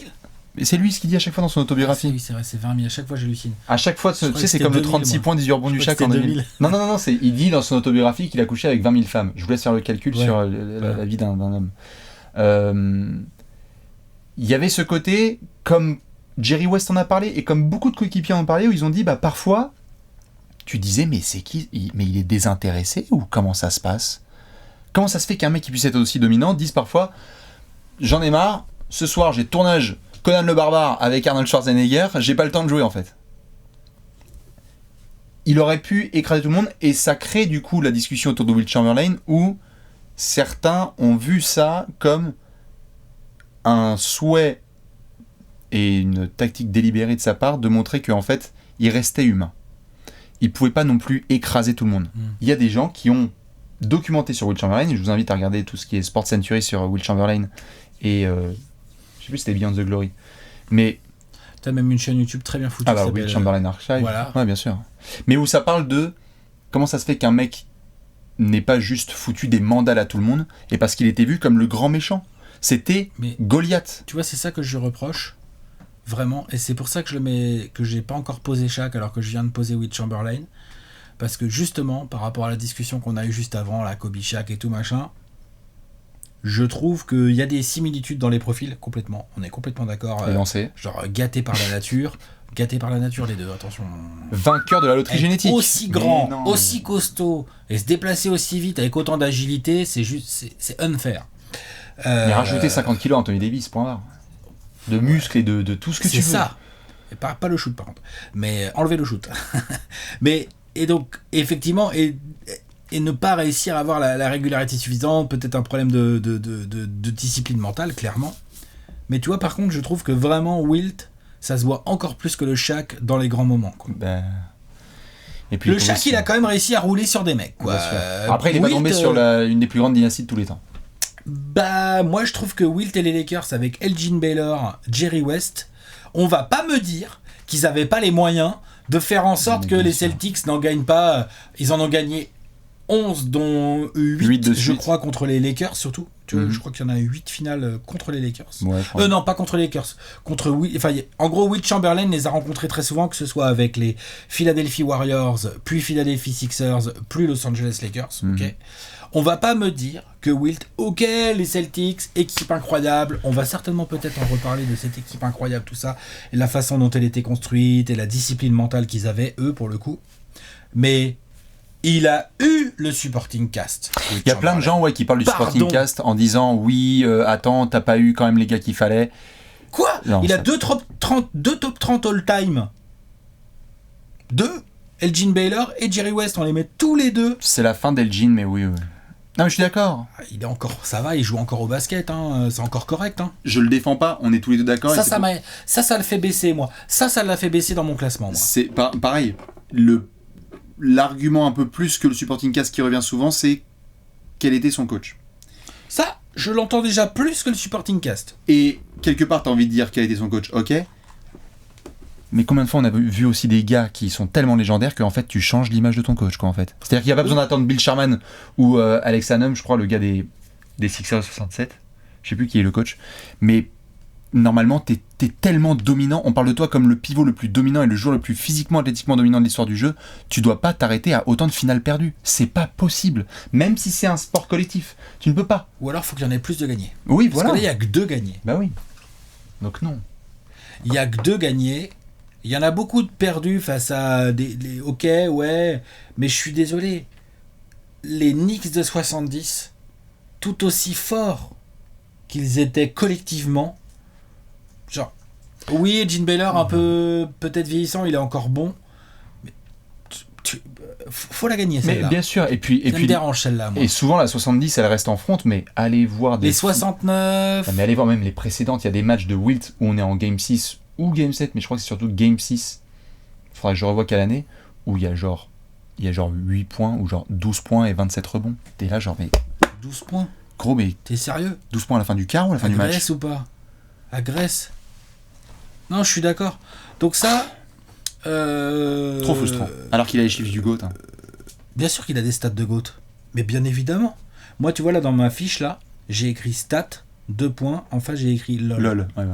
Mais c'est lui ce qu'il dit à chaque fois dans son autobiographie. Oui, c'est vrai, c'est 20 000, à chaque fois j'hallucine. À chaque fois, tu sais, c'est comme le 36 points, 18 rebonds du Shaq en 2000. Non, il dit dans son autobiographie qu'il a couché avec 20 000 femmes. Je vous laisse faire le calcul sur la vie d'un homme. Il y avait ce côté, comme Jerry West en a parlé, et comme beaucoup de coéquipiers en ont parlé, où ils ont dit, parfois, tu disais, mais c'est qui ? Mais il est désintéressé, ou comment ça se passe ? Comment ça se fait qu'un mec qui puisse être aussi dominant dise parfois, j'en ai marre, ce soir j'ai tournage Conan le Barbare avec Arnold Schwarzenegger, j'ai pas le temps de jouer en fait. Il aurait pu écraser tout le monde, et ça crée du coup la discussion autour de Wilt Chamberlain, où certains ont vu ça comme un souhait et une tactique délibérée de sa part de montrer qu'en fait il restait humain. Il pouvait pas non plus écraser tout le monde. Il y a des gens qui ont documenté sur Wilt Chamberlain, et je vous invite à regarder tout ce qui est Sports Century sur Wilt Chamberlain, et je sais plus si c'était Beyond the Glory, mais t'as même une chaîne YouTube très bien foutue. Ah bah oui, Chamberlain Archive. Voilà. Ouais, bien sûr. Mais où ça parle de comment ça se fait qu'un mec n'est pas juste foutu des mandales à tout le monde, et parce qu'il était vu comme le grand méchant. C'était Goliath. Tu vois, c'est ça que je reproche vraiment, et c'est pour ça que que j'ai pas encore posé Shaq alors que je viens de poser Wilt Chamberlain, parce que justement par rapport à la discussion qu'on a eue juste avant, la Kobe Shaq et tout machin, je trouve qu'il y a des similitudes dans les profils, complètement. On est complètement d'accord. Genre gâté par la nature. Gâté par la nature, les deux, attention. Vainqueur de la loterie génétique. Aussi grand, aussi costaud, et se déplacer aussi vite avec autant d'agilité, c'est juste, c'est unfair. Mais rajouter 50 kilos à Anthony Davis, point barre. De muscles et de tout ce que tu veux. C'est ça. Et pas le shoot, par contre. Mais enlever le shoot. Et donc, effectivement, et ne pas réussir à avoir la régularité suffisante, peut-être un problème de discipline mentale, clairement. Mais tu vois, par contre, je trouve que vraiment, Wilt, ça se voit encore plus que le Shaq dans les grands moments, quoi. Et puis, le Shaq, il a quand même réussi à rouler sur des mecs, quoi. Après, il est pas tombé sur une des plus grandes dynasties de tous les temps. Moi, je trouve que Wilt et les Lakers, avec Elgin Baylor, Jerry West, on va pas me dire qu'ils avaient pas les moyens de faire en sorte que les Celtics n'en gagnent pas. Ils en ont gagné 11, dont 8 je crois, contre les Lakers, surtout. Tu vois, je crois qu'il y en a 8 finales contre les Lakers. Ouais, non, pas contre les Lakers. En gros, Wilt Chamberlain les a rencontrés très souvent, que ce soit avec les Philadelphia Warriors, puis Philadelphia Sixers, puis Los Angeles Lakers. Ok. On va pas me dire que Wilt, ok, les Celtics, équipe incroyable, on va certainement peut-être en reparler de cette équipe incroyable, tout ça, et la façon dont elle était construite, et la discipline mentale qu'ils avaient, eux, pour le coup. Mais il a eu le supporting cast. Il y a plein de gens qui parlent du supporting cast en disant oui, attends, t'as pas eu quand même les gars qu'il fallait. Quoi ? Il a deux top 30 all-time. 2 Elgin Baylor et Jerry West, on les met tous les deux. C'est la fin d'Elgin, mais oui. Non, mais je suis d'accord. Il est encore, ça va, il joue encore au basket, hein, c'est encore correct. Hein. Je le défends pas, on est tous les deux d'accord. Ça le fait baisser, moi. Ça l'a fait baisser dans mon classement, moi. C'est pareil. L'argument un peu plus que le supporting cast qui revient souvent, c'est quel était son coach. Ça, Je l'entends déjà plus que le supporting cast. Et quelque part, t'as envie de dire quel était son coach, ok. Mais combien de fois on a vu aussi des gars qui sont tellement légendaires qu'en fait tu changes l'image de ton coach, quoi, en fait. C'est-à-dire qu'il n'y a pas besoin d'attendre Bill Sherman ou Alex Hannum, je crois, le gars des Sixers 67. Je sais plus qui est le coach. Mais normalement, t'es tellement dominant. On parle de toi comme le pivot le plus dominant et le joueur le plus physiquement, athlétiquement dominant de l'histoire du jeu. Tu dois pas t'arrêter à autant de finales perdues. C'est pas possible. Même si c'est un sport collectif. Tu ne peux pas. Ou alors, il faut qu'il y en ait plus de gagnés. Oui, Parce voilà. que là, il n'y a que 2 gagnés. Bah oui. Donc non. Il n'y a que 2 gagnés. Il y en a beaucoup de perdus face à des ok, ouais, mais je suis désolé. Les Knicks de 70, tout aussi forts qu'ils étaient collectivement, genre, oui, Gene Baylor, un peu peut-être vieillissant, il est encore bon, mais faut la gagner celle-là. Mais bien sûr, et puis me dérange celle-là, moi. Et souvent la 70 elle reste en front, mais allez voir des Les 69. mais allez voir même les précédentes, il y a des matchs de Wilt où on est en game 6 ou game 7, mais je crois que c'est surtout game 6. Faudrait que je revoie quelle année où il y a genre 8 points ou genre 12 points et 27 rebonds. T'es là genre mais 12 points. Gros, mais T'es sérieux? 12 points à la fin du quart ou à la fin du match? Grèce ou pas? À Grèce? Non, je suis d'accord. Donc ça... Trop frustrant. Alors qu'il a les chiffres du GOAT. Hein. Bien sûr qu'il a des stats de GOAT. Mais bien évidemment. Moi, tu vois, là, dans ma fiche, là, j'ai écrit stats, 2 points. Enfin, j'ai écrit LOL. LOL. Ouais.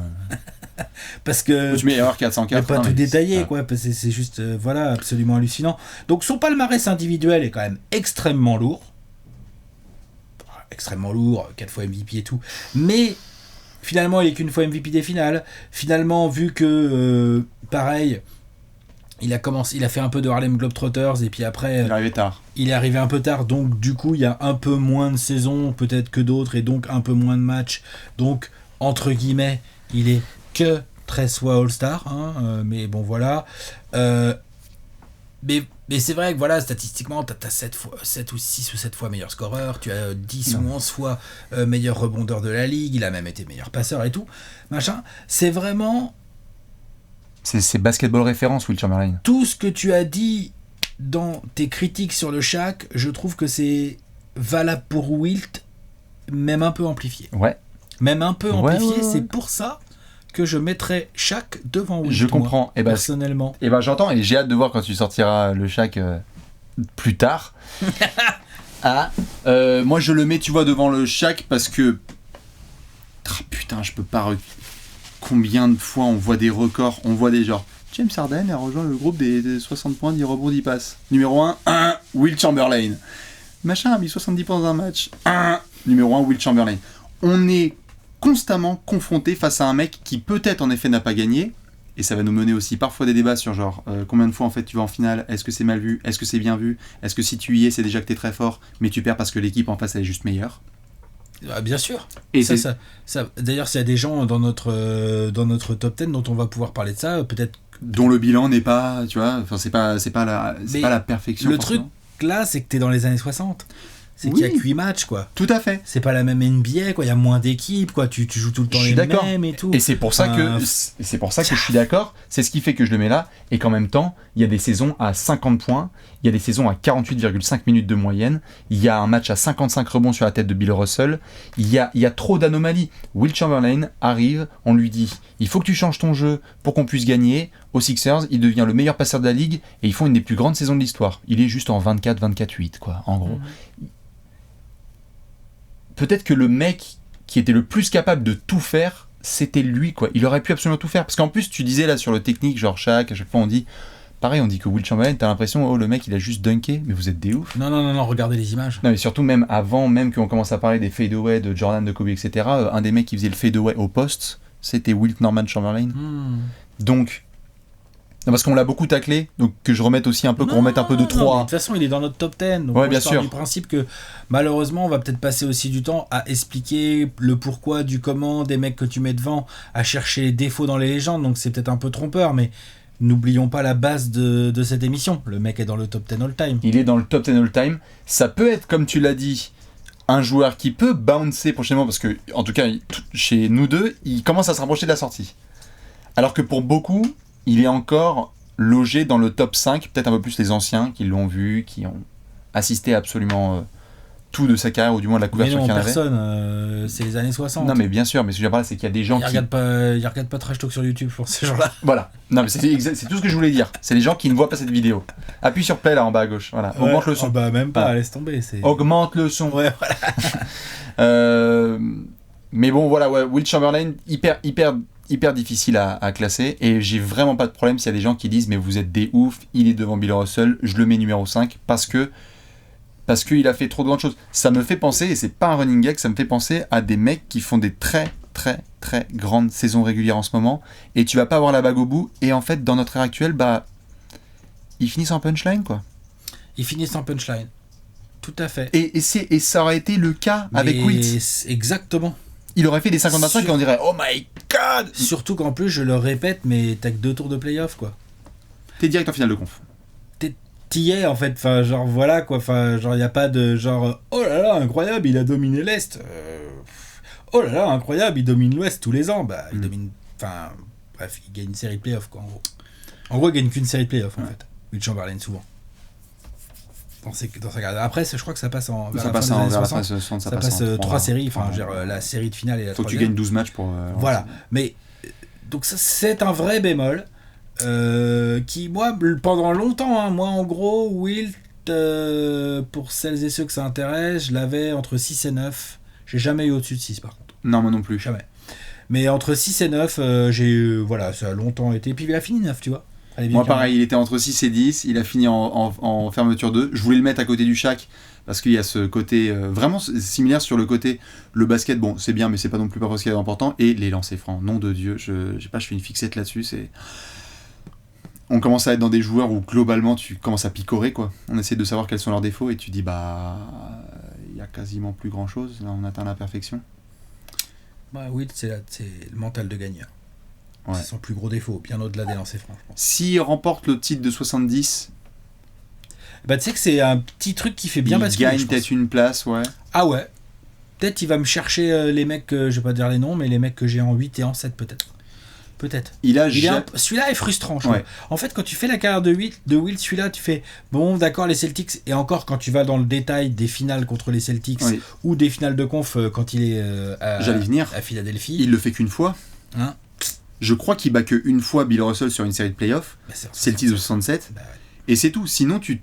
Parce que... Tu mets erreur 404. pas tout détaillé, quoi. Parce que c'est juste, voilà, absolument hallucinant. Donc, son palmarès individuel est quand même extrêmement lourd. Extrêmement lourd, 4 fois MVP et tout. Mais... Finalement, il est qu'une fois MVP des finales. Finalement, vu que, pareil, il a fait un peu de Harlem Globetrotters et puis après... Il est arrivé tard. Il est arrivé un peu tard, donc du coup, il y a un peu moins de saisons peut-être que d'autres et donc un peu moins de matchs. Donc, entre guillemets, il est que 13 fois All-Star. Hein, mais bon, voilà. Mais c'est vrai que voilà, statistiquement, tu as 7 ou 6 ou 7 fois meilleur scoreur, tu as 10 ou 11 fois meilleur rebondeur de la ligue, il a même été meilleur passeur et tout. Machin. C'est vraiment... C'est basketball référence, Will Chamberlain. Tout ce que tu as dit dans tes critiques sur le Shaq, je trouve que c'est valable pour Wilt, même un peu amplifié. Ouais. Même un peu amplifié, ouais. C'est pour ça que je mettrais Shaq devant Wilt. Je comprends. Moi, personnellement. Et ben j'entends et j'ai hâte de voir quand tu sortiras le Shaq plus tard. Moi je le mets, tu vois, devant le Shaq parce que putain, je peux pas. Combien de fois on voit des records, on voit des genres. James Harden a rejoint le groupe des 60 points, 10 rebonds, 10 passes. Numéro 1, Will Chamberlain. Machin a mis 70 points dans un match. Numéro 1, Will Chamberlain. On est constamment confronté face à un mec qui peut-être en effet n'a pas gagné, et ça va nous mener aussi parfois des débats sur genre combien de fois en fait tu vas en finale, est-ce que c'est mal vu, est-ce que c'est bien vu, est-ce que si tu y es c'est déjà que t'es très fort, mais tu perds parce que l'équipe en face elle est juste meilleure. Ah, bien sûr. Et ça, d'ailleurs, s'il y a des gens dans notre top 10 dont on va pouvoir parler de ça, peut-être dont le bilan n'est pas, tu vois, enfin c'est pas la perfection. Le forcément. truc là, c'est que t'es dans les années 60. C'est oui. qu'il y a que 8 matchs, quoi. Tout à fait. C'est pas la même NBA, quoi. Il y a moins d'équipes, quoi. Tu joues tout le temps les mêmes et tout. Et c'est pour ça que je suis d'accord. C'est ce qui fait que je le mets là. Et qu'en même temps, il y a des saisons à 50 points. Il y a des saisons à 48,5 minutes de moyenne. Il y a un match à 55 rebonds sur la tête de Bill Russell. Il y a trop d'anomalies. Will Chamberlain arrive, on lui dit il faut que tu changes ton jeu pour qu'on puisse gagner. Aux Sixers, il devient le meilleur passeur de la ligue et ils font une des plus grandes saisons de l'histoire. Il est juste en 24-24-8, quoi, en gros. Peut-être que le mec qui était le plus capable de tout faire, c'était lui, quoi. Il aurait pu absolument tout faire. Parce qu'en plus, tu disais là sur le technique, genre Shaq, à chaque fois on dit... Pareil, on dit que Will Chamberlain, t'as l'impression, oh le mec il a juste dunké, mais vous êtes des ouf. Non, regardez les images. Non, mais surtout même avant, même qu'on commence à parler des fadeaway de Jordan, de Kobe, etc., un des mecs qui faisait le fadeaway au poste, c'était Wilt Norman Chamberlain. Donc... Non, parce qu'on l'a beaucoup taclé, donc que je remette aussi un peu, qu'on remette un peu de 3. De toute façon, il est dans notre top 10. Donc ouais, bien sûr. Du principe que malheureusement, on va peut-être passer aussi du temps à expliquer le pourquoi, du comment, des mecs que tu mets devant, à chercher les défauts dans les légendes. Donc c'est peut-être un peu trompeur, mais n'oublions pas la base de cette émission. Le mec est dans le top 10 all-time. Il est dans le top 10 all-time. Ça peut être, comme tu l'as dit, un joueur qui peut bouncer prochainement, parce que, en tout cas, chez nous deux, il commence à se rapprocher de la sortie. Alors que pour beaucoup... il est encore logé dans le top 5, peut-être un peu plus les anciens qui l'ont vu, qui ont assisté à absolument tout de sa carrière, ou du moins de la Mais couverture non, qu'il y en avait. personne, c'est les années 60. Non, mais bien sûr, mais ce que je veux dire par là, c'est qu'il y a des gens Ils qui. regardent pas Trash Talk sur YouTube pour ces gens-là. Voilà. Non, mais c'est tout ce que je voulais dire. C'est les gens qui ne voient pas cette vidéo. Appuie sur play là en bas à gauche. Voilà. Augmente le son. Oh, bah même pas, Voilà. laisse tomber. Augmente le son. Ouais, voilà. Mais bon, voilà, ouais, Wilt Chamberlain, hyper difficile à classer. Et j'ai vraiment pas de problème s'il y a des gens qui disent mais vous êtes des oufs, il est devant Bill Russell, je le mets numéro 5 parce qu'il a fait trop de grandes choses. Ça me fait penser, et c'est pas un running gag, ça me fait penser à des mecs qui font des très grandes saisons régulières en ce moment, et tu vas pas avoir la bague au bout, et en fait, dans notre ère actuelle, bah, ils finissent en punchline, quoi. Ils finissent en punchline. Tout à fait. Et ça aurait été le cas avec Wilt. Exactement. Il aurait fait des 50-25 et on dirait oh my god. Surtout qu'en plus, je le répète, mais t'as que 2 tours de playoff, quoi. T'es direct en finale de conf. T'y es, en fait, enfin, genre, voilà, quoi, enfin, genre, y a pas de, genre, oh là là, incroyable, il a dominé l'Est, oh là là, incroyable, il domine l'Ouest tous les ans, bah, il domine, enfin, bref, il gagne une série de playoffs, quoi, en gros. En gros, il gagne qu'une série de playoffs, en fait, Wilt Chamberlain, souvent. Dans sa carrière. Après, je crois que ça passe vers la fin des années 60, ça passe 3 séries, enfin, la série de finale et la faut que tu troisième. gagnes 12 matchs pour... Voilà, mais, donc ça, c'est un vrai bémol. Qui, moi, pendant longtemps, hein, moi en gros, Wilt, pour celles et ceux que ça intéresse, je l'avais entre 6 et 9. J'ai jamais eu au-dessus de 6 par contre. Non, moi non plus. Jamais. Mais entre 6 et 9, voilà, ça a longtemps été. Puis il a fini 9, tu vois. Moi pareil, il était entre 6 et 10, il a fini en fermeture 2. Je voulais le mettre à côté du Shaq, parce qu'il y a ce côté vraiment similaire sur le côté, le basket, bon c'est bien, mais c'est pas non plus pas parce qu'il est important, et les lancers francs, nom de Dieu, je sais pas, je fais une fixette là-dessus, c'est... On commence à être dans des joueurs où globalement tu commences à picorer, quoi. On essaie de savoir quels sont leurs défauts et tu dis bah il y a quasiment plus grand chose, là on atteint la perfection. Bah Wilt, c'est le mental de gagneur. Ouais. C'est son plus gros défaut, bien au-delà des lancers francs, je pense. S'il remporte le titre de 70, bah tu sais que c'est un petit truc qui fait bien il basculer, gagne peut-être une place, ouais. Ah ouais. Peut-être il va me chercher les mecs, je vais pas dire les noms, mais les mecs que j'ai en 8 et en 7 peut-être. Peut-être. Celui-là est frustrant, je trouve. En fait, quand tu fais la carrière de Wilt, celui-là, tu fais bon, d'accord, les Celtics, et encore quand tu vas dans le détail des finales contre les Celtics ou des finales de conf quand il est à Philadelphie. Il le fait qu'une fois. Hein, je crois qu'il bat qu'une fois Bill Russell sur une série de playoffs. Bah, c'est le titre de 67. Bah, ouais. Et c'est tout. Sinon, tu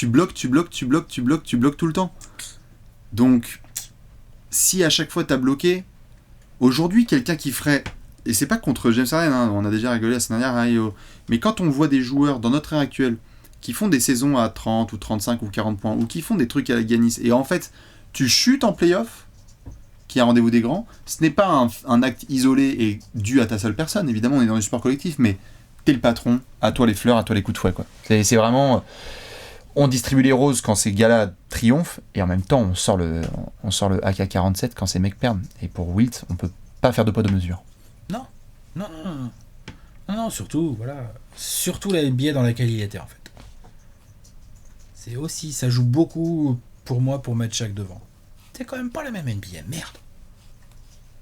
bloques tout le temps. Donc, si à chaque fois t'as bloqué, aujourd'hui, quelqu'un qui ferait. Et c'est pas contre James Harden, hein, on a déjà rigolé la semaine dernière à IO. Mais quand on voit des joueurs dans notre ère actuelle qui font des saisons à 30 ou 35 ou 40 points, ou qui font des trucs à la Giannis, et en fait, tu chutes en play-off, qui est un rendez-vous des grands, ce n'est pas un acte isolé et dû à ta seule personne. Évidemment, on est dans un sport collectif, mais t'es le patron, à toi les fleurs, à toi les coups de fouet, quoi. C'est vraiment... On distribue les roses quand ces gars-là triomphent, et en même temps, on sort le AK-47 quand ces mecs perdent. Et pour Wilt, on peut pas faire de poids de mesure. Non, surtout la NBA dans laquelle il était en fait. C'est aussi, ça joue beaucoup pour moi pour mettre Shaq devant. C'est quand même pas la même NBA, merde.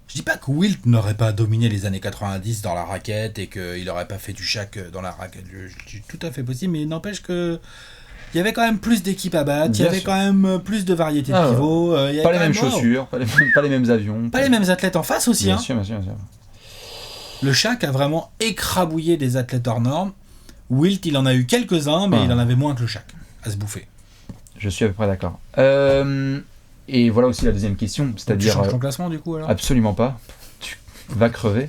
Je dis pas que Wilt n'aurait pas dominé les années 90 dans la raquette et qu'il aurait pas fait du Shaq dans la raquette. C'est tout à fait possible, mais il n'empêche que il y avait quand même plus d'équipes à battre, il y avait quand même plus de variété de pivots. Pas les mêmes chaussures, pas les mêmes avions. Pas les mêmes athlètes en face aussi. Bien sûr. Le Shaq a vraiment écrabouillé des athlètes hors normes. Wilt, il en a eu quelques-uns, mais il en avait moins que le Shaq à se bouffer. Je suis à peu près d'accord. Et voilà aussi la deuxième question, c'est-à-dire... Tu changes ton classement du coup alors ? Absolument pas. Tu vas crever.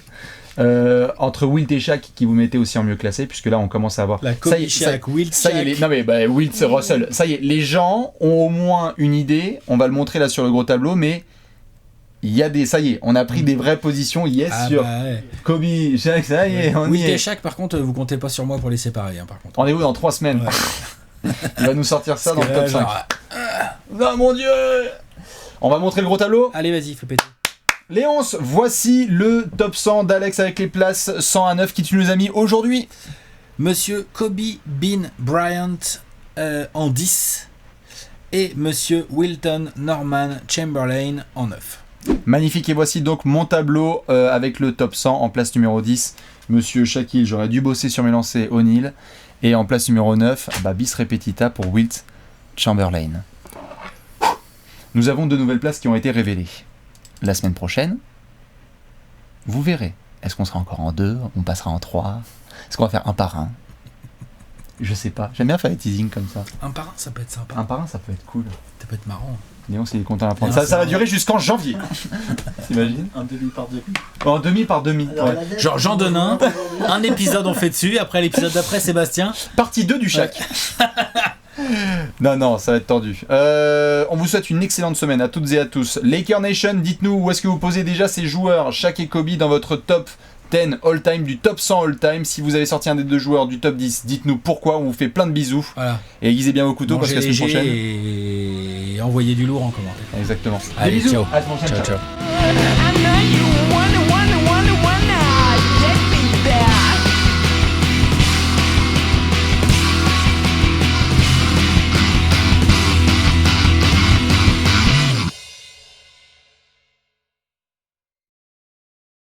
Entre Wilt et Shaq, qui vous mettez aussi en mieux classé, puisque là on commence à avoir... La Kobe Shaq, Wilt, ça y est, non mais Wilt, c'est Russell. Ça y est, les gens ont au moins une idée. On va le montrer là sur le gros tableau, mais... Il y a des... Ça y est, on a pris des vraies positions, sur Kobe, Shaq, ça y est, on y est. Et Shaq, par contre, vous comptez pas sur moi pour les séparer, hein, par contre. Rendez-vous dans 3 semaines. Ouais. Il va nous sortir ça dans le top 5. Non, mon Dieu! On va montrer le gros tableau? Allez, vas-y, fais péter. Léonce, voici le top 100 d'Alex avec les places 100 à 9 qui tu nous as mis aujourd'hui. Monsieur Kobe Bean Bryant en 10 et Monsieur Wilton Norman Chamberlain en 9. Magnifique, et voici donc mon tableau avec le top 100 en place numéro 10. Monsieur Shaquille, j'aurais dû bosser sur mes lancers O'Neal. Et en place numéro 9, bis repetita pour Wilt Chamberlain. Nous avons 2 nouvelles places qui ont été révélées. La semaine prochaine, vous verrez. Est-ce qu'on sera encore en 2? On passera en 3? Est-ce qu'on va faire un par un? Je sais pas. J'aime bien faire les teasings comme ça. Un par un, ça peut être sympa. Un par un, ça peut être cool. Ça peut être marrant. Léon, s'il est content d'apprendre. Non, Ça va durer jusqu'en janvier. T'imagines? Un demi par demi. En demi par demi. Alors, Ouais. la dette, Genre Jean Denain, un épisode on fait dessus, après l'épisode d'après Sébastien. Partie 2 du chac. Non, ça va être tendu. On vous souhaite une excellente semaine à toutes et à tous. Laker Nation, dites-nous où est-ce que vous posez déjà ces joueurs, Shaq et Kobe, dans votre top 10 all-time, du top 100 all-time. Si vous avez sorti un des 2 joueurs du top 10, dites-nous pourquoi. On vous fait plein de bisous. Voilà. Et aiguisez bien vos couteaux parce Mangez qu'à la semaine léger prochaine. et envoyez du lourd en commentaire. Exactement. Allez, Des bisous. ciao. À la semaine prochaine. Ciao, ciao. I know you want